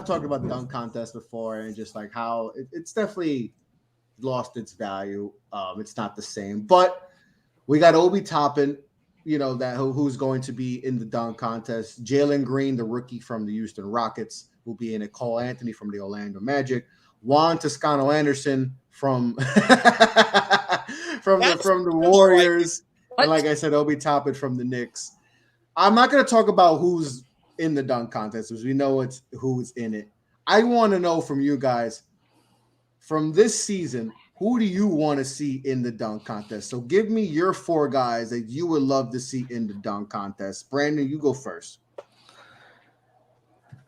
talked about the dunk contest before, and just like how it's definitely lost its value. It's not the same, but we got Obi Toppin. Who's going to be in the dunk contest. Jalen Green, the rookie from the Houston Rockets, will be in it. Cole Anthony from the Orlando Magic. Juan Toscano-Anderson from the Warriors. And like I said, Obi Toppin from the Knicks. I'm not going to talk about who's in the dunk contest because we know who's in it. I want to know from you guys, from this season, who do you want to see in the dunk contest? So give me your 4 guys that you would love to see in the dunk contest. Brandon, you go first.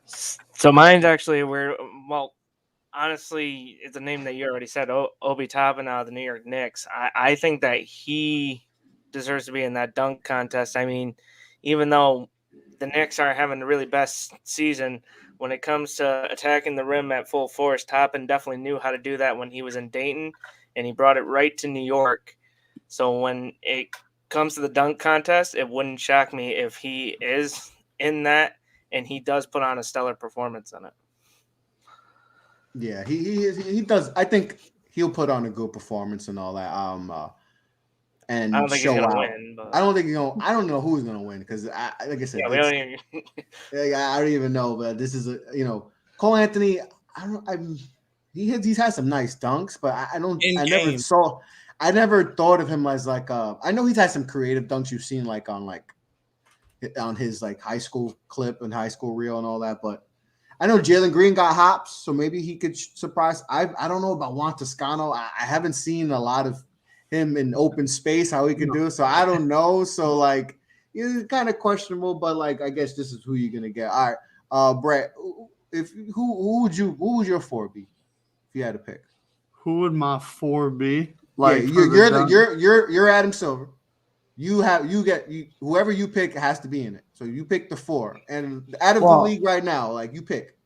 So mine's actually honestly, it's a name that you already said, Obi Toppin out of the New York Knicks. I think that he deserves to be in that dunk contest. I mean, even though the Knicks aren't having the really best season, when it comes to attacking the rim at full force, Toppin definitely knew how to do that when he was in Dayton, and he brought it right to New York. So when it comes to the dunk contest, it wouldn't shock me if he is in that, and he does put on a stellar performance in it. Yeah, he does. I think he'll put on a good performance and all that. And I don't think show he's gonna out. win. But I don't think I don't know who's gonna win because, like I said, we don't even. I don't even know. But this is Cole Anthony. He's had some nice dunks, but I never thought of him as like I know he's had some creative dunks you've seen on his like high school clip and high school reel and all that, but I know Jalen Green got hops, so maybe he could surprise. I don't know about Juan Toscano. I haven't seen a lot of him in open space, how he could do it, so I don't know. So like, it's kind of questionable, but like, I guess this is who you're gonna get. All right, Brett, who would your 4 be if you had to pick? Who would my 4 be? You're Adam Silver. Whoever you pick has to be in it. So you pick the 4, and out of the league right now, like you pick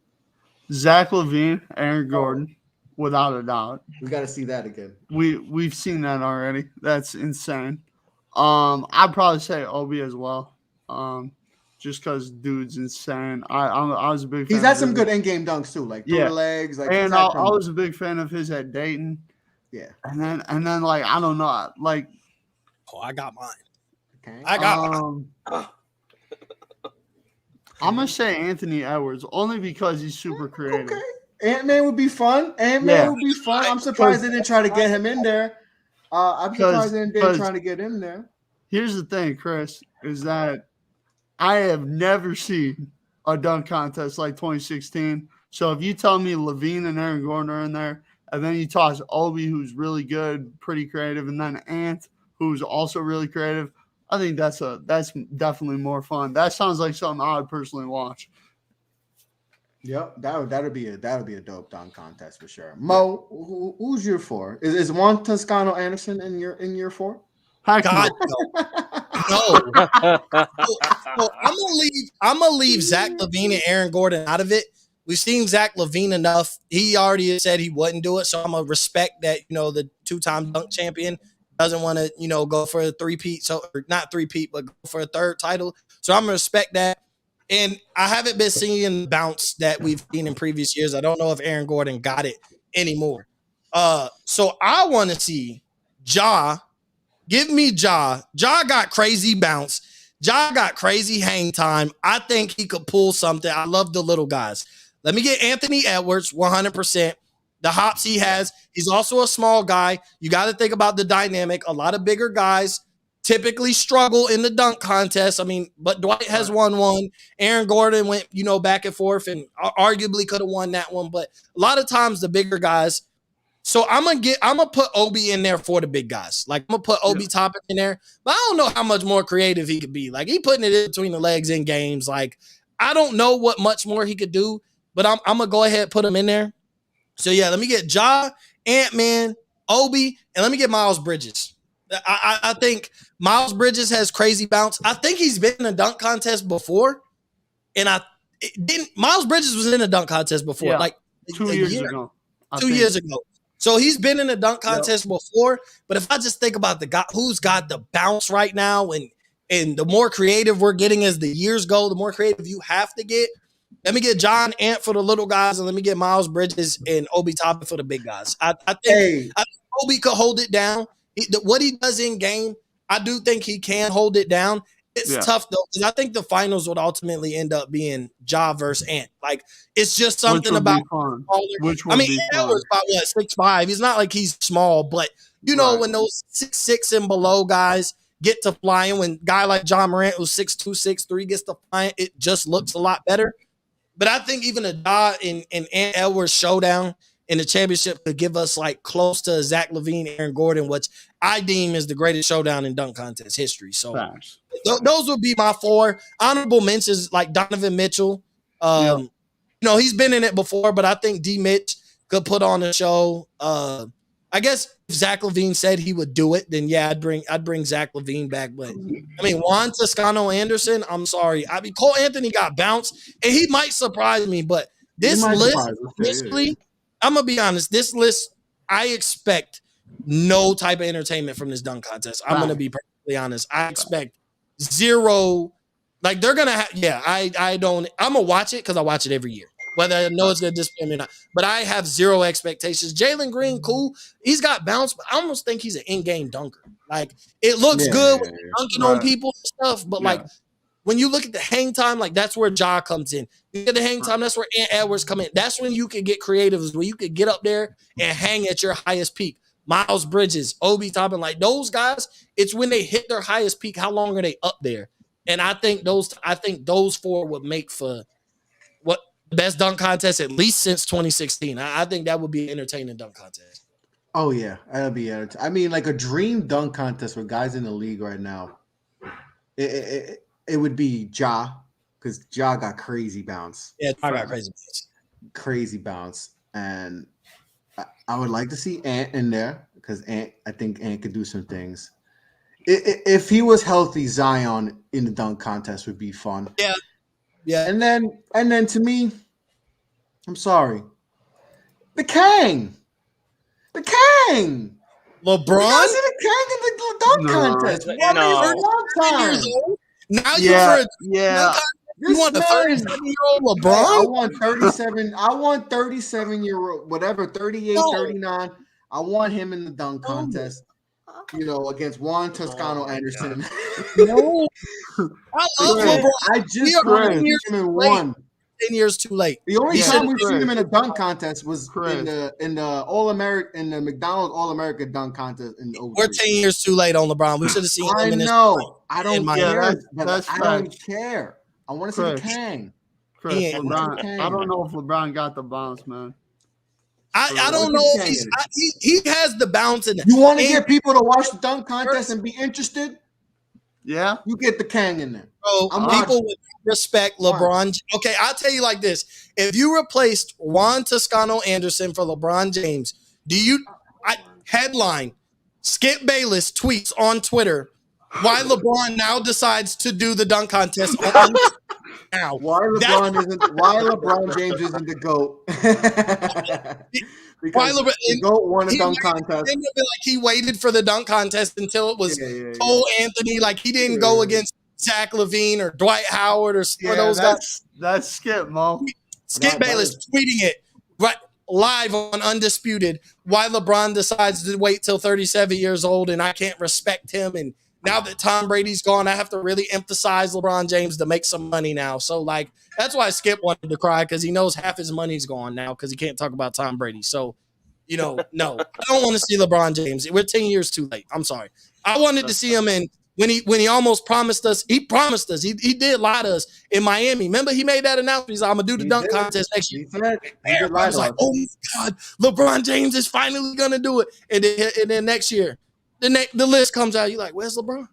Zach LaVine, Aaron Gordon, without a doubt. We got to see that again. We've seen that already. That's insane. I'd probably say Obi as well. Just because dude's insane. I was a big fan. He's had some good in-game dunks too, like through the legs. Like, and I was a big fan of his at Dayton. Yeah, and then like I don't know, like. Oh, I got mine. Okay. I got mine. I'm gonna say Anthony Edwards only because he's super creative. Okay. Ant-Man would be fun. Would be fun. I'm surprised they didn't try to get him in there. I'm surprised they didn't try to get him there. Here's the thing, Chris, is that I have never seen a dunk contest like 2016. So if you tell me Levine and Aaron Gordon are in there, and then you toss Obi, who's really good, pretty creative, and then Ant, who's also really creative, I think that's definitely more fun. That sounds like something I would personally watch. Yep, that'd be a dope dunk contest for sure. Mo, who's your 4? Is Juan Toscano-Anderson in your 4? God, no. So I'm gonna leave Zach LaVine and Aaron Gordon out of it. We've seen Zach LaVine enough. He already said he wouldn't do it, so I'm gonna respect that. The 2-time dunk champion doesn't want to, go for a 3-peat, so not 3-peat, but go for a 3rd title. So I'm gonna respect that. And I haven't been seeing the bounce that we've seen in previous years. I don't know if Aaron Gordon got it anymore. So I want to see Ja. Give me Ja. Ja got crazy bounce. Ja got crazy hang time. I think he could pull something. I love the little guys. Let me get Anthony Edwards, 100%. The hops he has. He's also a small guy. You got to think about the dynamic. A lot of bigger guys typically struggle in the dunk contest. I mean, but Dwight has won one. Aaron Gordon went, back and forth and arguably could have won that one. But a lot of times the bigger guys So I'm gonna put Obi in there for the big guys. Like I'm gonna put Obi Toppin in there, but I don't know how much more creative he could be. Like he putting it in between the legs in games. Like I don't know what much more he could do, but I'm gonna go ahead and put him in there. So yeah, let me get Ja, Ant-Man, Obi, and let me get Miles Bridges. I think Miles Bridges has crazy bounce. I think he's been in a dunk contest before, and Miles Bridges was in a dunk contest before, like 2 years ago. 2 years ago. So he's been in a dunk contest before, but if I just think about the guy who's got the bounce right now, and the more creative we're getting as the years go, the more creative you have to get. Let me get John Ant for the little guys, and let me get Miles Bridges and Obi Toppin for the big guys. I think Obi could hold it down. What he does in game, I do think he can hold it down. It's tough though, because I think the finals would ultimately end up being Ja versus Ant. Like it's just something about. I mean, Ant was about 6'5". He's not like he's small, but you know when those 6'6" and below guys get to flying, when a guy like John Morant who's 6'2", 6'3" gets to flying, it just looks a lot better. But I think even a Ja and Ant Edwards showdown in the championship could give us like close to Zach LaVine, Aaron Gordon, which I deem is the greatest showdown in dunk contest history. So those would be my 4 honorable mentions, like Donovan Mitchell. You know, he's been in it before, but I think D Mitch could put on a show. I guess if Zach LaVine said he would do it, then yeah, I'd bring Zach LaVine back. But I mean, Juan Toscano Anderson, I'm sorry. I mean, Cole Anthony got bounced, and he might surprise me, but this list, honestly, I'm gonna be honest. This list, I expect no type of entertainment from this dunk contest. I'm gonna be perfectly honest. I expect zero. Like they're gonna have. Yeah, I don't. I'm gonna watch it because I watch it every year, whether I know it's gonna disappoint me or not. But I have zero expectations. Jalen Green, cool. He's got bounce, but I almost think he's an in-game dunker. Like it looks good when you're dunking on people and stuff, but like. When you look at the hang time, like that's where Ja comes in. You get the hang time, that's where Ant Edwards come in. That's when you can get creative, is when you can get up there and hang at your highest peak. Miles Bridges, Obi Toppin, like those guys, it's when they hit their highest peak. How long are they up there? And I think those 4 would make for what the best dunk contest at least since 2016. I think that would be an entertaining dunk contest. Oh yeah, that'd be. I mean, like a dream dunk contest with guys in the league right now. It would be Ja, because Ja got crazy bounce. Yeah, Ja got crazy bounce. Crazy bounce. And I would like to see Ant in there, because I think Ant could do some things. If he was healthy, Zion in the dunk contest would be fun. Yeah. Yeah. And then to me, I'm sorry. The Kang. LeBron? You see the Kang in the dunk contest. Now you're for you want the 37-year-old LeBron? I want 37. I want 37-year-old, whatever, 38, 39. I want him in the dunk contest. You know, against Juan Toscano Anderson. No. I love LeBron. I just want him in one. 10 years too late. The only time we've seen him in a dunk contest was in the All-America, in the McDonald's All-America dunk contest in 03. We're 10 years too late on LeBron. We should have seen him in this. I don't care. I don't care. I want to see the Kang. I don't know if LeBron got the bounce, man. I don't know if he has the bounce in it. You want to get people to watch the dunk contest and be interested? Yeah. You get the Kang in there. Bro, people would respect LeBron. Okay, I'll tell you like this. If you replaced Juan Toscano Anderson for LeBron James, headline, Skip Bayless tweets on Twitter why LeBron now decides to do the dunk contest now. Why LeBron James isn't the GOAT. Because the GOAT won a dunk contest. Like he waited for the dunk contest until it was Cole Anthony. Like he didn't go against Zach LaVine or Dwight Howard or those guys. That's Skip, Mo. Skip Bayless tweeting it right live on Undisputed why LeBron decides to wait till 37 years old and I can't respect him. And now that Tom Brady's gone, I have to really emphasize LeBron James to make some money now. So, like, that's why Skip wanted to cry, because he knows half his money's gone now because he can't talk about Tom Brady. So, you know, no, I don't want to see LeBron James. We're 10 years too late. I'm sorry. I wanted to see him in when he almost promised us. He promised us. He did lie to us in Miami. Remember, he made that announcement. He's like, I'm gonna do the dunk contest next year. He said he did lie Everybody's to like, us. oh my God, LeBron James is finally gonna do it. And then next year, the list comes out. You're like, where's LeBron?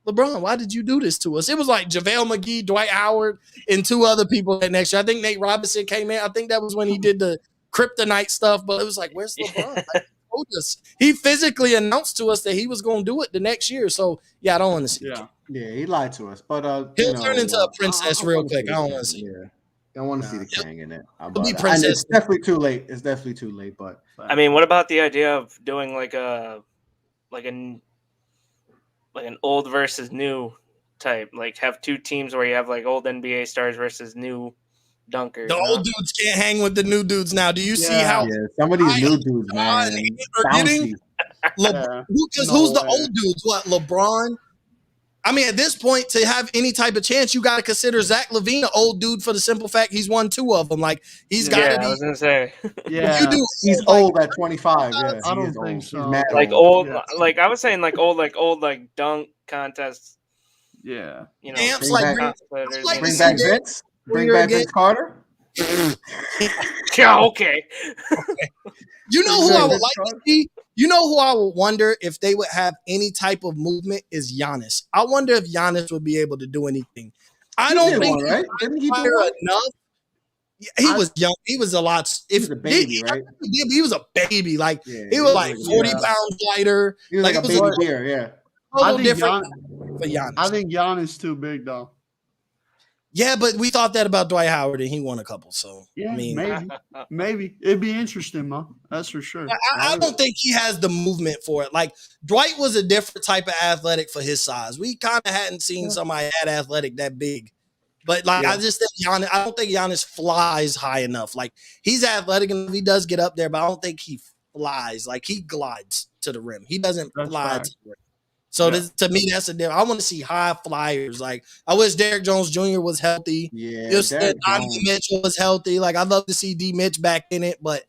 LeBron, why did you do this to us? It was like JaVale McGee, Dwight Howard, and 2 other people that next year. I think Nate Robinson came in. I think that was when he did the kryptonite stuff. But it was like, where's LeBron? Told us. He physically announced to us that he was going to do it the next year. So yeah, I don't want to see. Yeah, he lied to us. But he'll turn into a princess real quick. I don't want to see. Yeah, I want to see the king in it. He'll be And princess. it's definitely too late. It's definitely too late. But I mean, what about the idea of doing like an old versus new type? Like have 2 teams where you have like old NBA stars versus new dunkers. The old dudes can't hang with the new dudes now. Do you see how some of these new dudes, man, are getting? Because who's the old dudes? What, LeBron? I mean, at this point, to have any type of chance, you got to consider Zach LaVine an old dude for the simple fact he's won 2 of them. Like he's got to be. I was gonna say. He's old at 25. Yeah, I don't think so. Like old, like I was saying, like old dunk contests. Yeah, you know, Amps, bring back Vince. Bring back Vince Carter. Yeah, okay. You know who I would like to see? You know who I would wonder if they would have any type of movement is Giannis. I wonder if Giannis would be able to do anything. I don't think right? Didn't he do enough. He was young. He was a lot. He was a baby, right? He was a baby. Like he was like 40 pounds lighter. He was like a baby bear. Yeah. A little different for Giannis. I think Giannis too big though. Yeah, but we thought that about Dwight Howard, and he won a couple. So yeah, I mean, maybe it'd be interesting, man. That's for sure. I don't think he has the movement for it. Like Dwight was a different type of athletic for his size. We kind of hadn't seen somebody that athletic that big. But like I just think Giannis, I don't think Giannis flies high enough. Like he's athletic and he does get up there, but I don't think he flies. Like he glides to the rim. He doesn't fly to the rim. So to me, that's a difference. I want to see high flyers. Like I wish Derrick Jones Jr. was healthy. Yeah, Donovan Mitchell was healthy. Like I'd love to see D Mitch back in it, but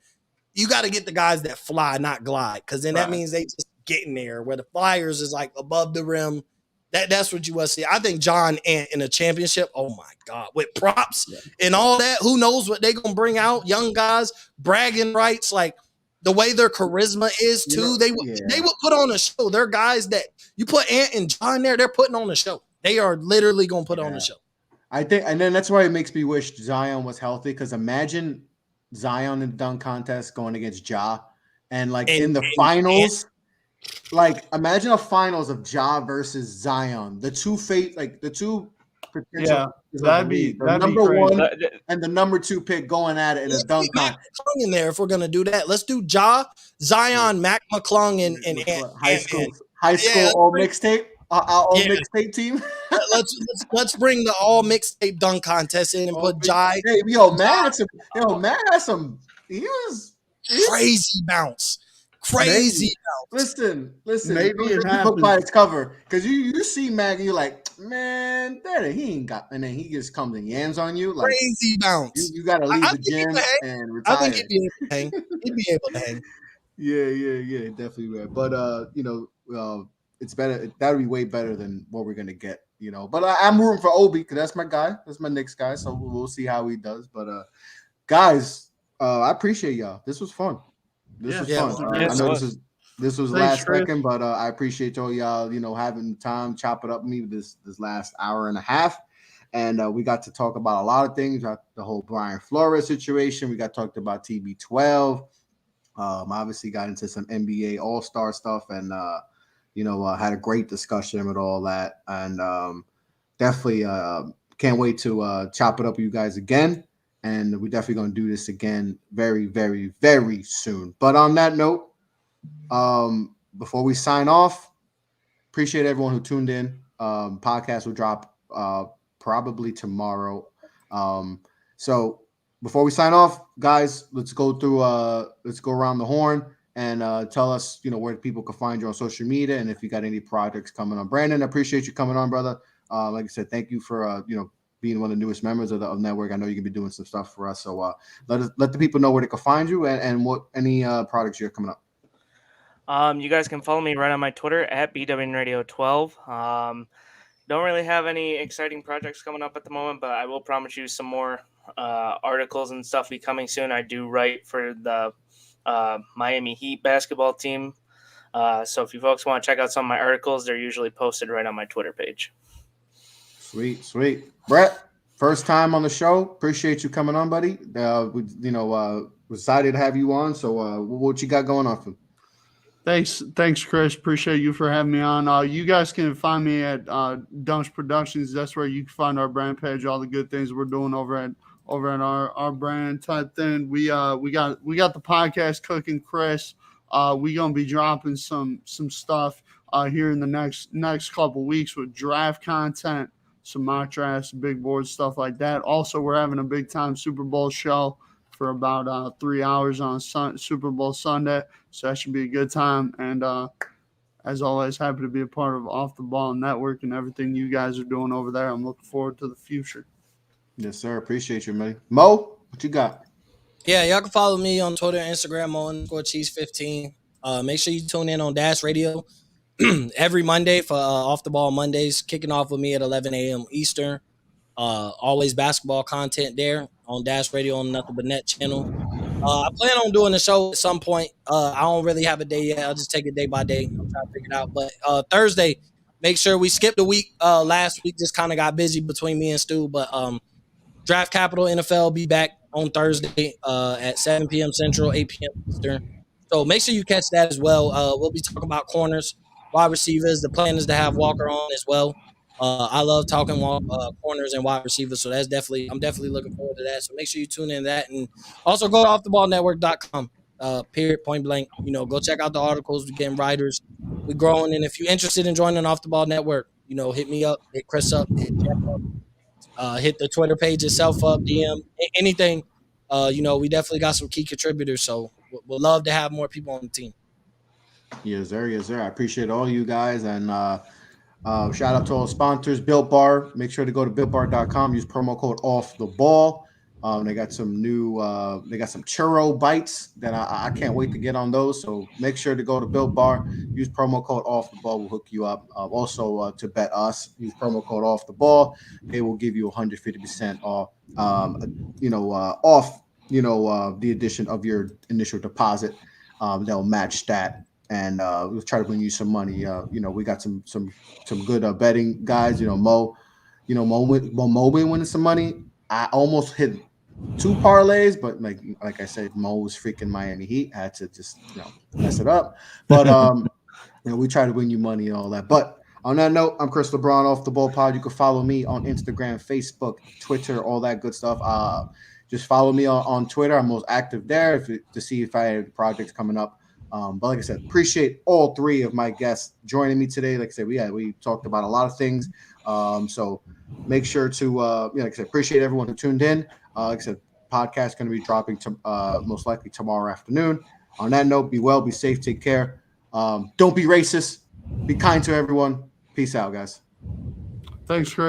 you got to get the guys that fly, not glide, because then that means they just getting there. Where the flyers is like above the rim. That's what you want to see. I think John Ant in a championship. Oh my God, with props and all that. Who knows what they gonna bring out? Young guys bragging rights, like the way their charisma is too. They would put on a show. They're guys that you put Ant and John there. They're putting on a show. They are literally gonna put on a show. I think, and then that's why it makes me wish Zion was healthy. Because imagine Zion in the dunk contest going against Ja, and like in the finals. Like imagine a finals of Ja versus Zion, the two potential, that'd be number one and the number 2 pick going at it in a dunk contest. In there, if we're gonna do that, let's do Zion, Mac McClung, and high school all mixtape, all mixtape team. let's bring the all mixtape dunk contest in and put Jai. Hey, Matt had some. He was crazy bounce. Crazy. Listen. Maybe it book by its cover, because you see Mag and you're like, man, he ain't got, and then he just comes and yams on you like crazy bounce. You got to leave the gym and retire. I think he'd be able to hang. He'd be able to hang. Yeah, definitely would. But it's better. That would be way better than what we're gonna get. But I'm rooting for Obi because that's my guy. That's my Knicks guy. So we'll see how he does. But guys, I appreciate y'all. This was fun. This was fun. I know this was last second, but I appreciate y'all, having the time, chop it up with me this last hour and a half. And we got to talk about a lot of things, the whole Brian Flores situation. We got talked about TB12. Obviously got into some NBA All-Star stuff and, had a great discussion with all that. And definitely can't wait to chop it up with you guys again. And we're definitely going to do this again very, very, very soon. But on that note, before we sign off, appreciate everyone who tuned in. Podcast will drop probably tomorrow. So before we sign off, guys, let's go around the horn and tell us, where people can find you on social media and if you got any projects coming on. Brandon, I appreciate you coming on, brother. Like I said, thank you for being one of the newest members of the network. I know you're gonna be doing some stuff for us. So let the people know where they can find you and what any projects you're coming up. You guys can follow me right on my Twitter at BWNradio12. Don't really have any exciting projects coming up at the moment, but I will promise you some more articles and stuff be coming soon. I do write for the Miami Heat basketball team. So if you folks want to check out some of my articles, they're usually posted right on my Twitter page. Sweet. Brett, first time on the show. Appreciate you coming on, buddy. We're excited to have you on. So what you got going on for? Thanks, Chris. Appreciate you for having me on. You guys can find me at Dunch Productions. That's where you can find our brand page, all the good things we're doing over at our brand type thing. We got the podcast cooking, Chris. We gonna be dropping some stuff here in the next couple weeks with draft content, some mock drafts, big board stuff like that. Also, we're having a big time Super Bowl show for about 3 hours on Super Bowl Sunday. So that should be a good time. And as always, happy to be a part of Off the Ball Network and everything you guys are doing over there. I'm looking forward to the future. Yes, sir. Appreciate you, man. Mo, what you got? Yeah, y'all can follow me on Twitter and Instagram _cheese15. Make sure you tune in on Dash Radio every Monday for Off the Ball Mondays, kicking off with me at 11 a.m. Eastern. Always basketball content there on Dash Radio on Nothing But Net channel. I plan on doing the show at some point. I don't really have a day yet. I'll just take it day by day. I'm trying to figure it out. But Thursday, make sure we skipped a week. Last week just kind of got busy between me and Stu. But Draft Capital NFL be back on Thursday at 7 p.m. Central, 8 p.m. Eastern. So make sure you catch that as well. We'll be talking about corners, wide receivers. The plan is to have Walker on as well. I love talking corners and wide receivers, so I'm definitely looking forward to that. So make sure you tune in to that, and also go to offtheballnetwork.com. Period, point blank. Go check out the articles. We're getting writers. We're growing, and if you're interested in joining Off the Ball Network, hit me up, hit Chris up, hit Jeff up, hit the Twitter page itself up, DM anything. We definitely got some key contributors, so we'll love to have more people on the team. Yes, sir. I appreciate all you guys, and shout out to all sponsors. Built Bar. Make sure to go to builtbar.com. Use promo code Off the Ball. They got some new. They got some churro bites that I can't wait to get on those. So make sure to go to Built Bar. Use promo code Off the Ball. We'll hook you up. Also to bet us. Use promo code Off the Ball. They will give you 150% off. Off. The addition of your initial deposit. They'll match that. And we'll try to bring you some money. We got some good betting guys. Mo been winning some money. I almost hit 2 parlays, but like I said, Mo was freaking Miami Heat. I had to just mess it up. But we try to win you money and all that. But on that note, I'm Chris LeBron, Off the Ball Pod. You can follow me on Instagram, Facebook, Twitter, all that good stuff. Just follow me on Twitter. I'm most active there to see if I have projects coming up. But like I said, appreciate all 3 of my guests joining me today. Like I said, we talked about a lot of things. So make sure to, like I said, appreciate everyone who tuned in. Like I said, podcast going to be dropping most likely tomorrow afternoon. On that note, be well, be safe, take care. Don't be racist. Be kind to everyone. Peace out, guys. Thanks, Chris.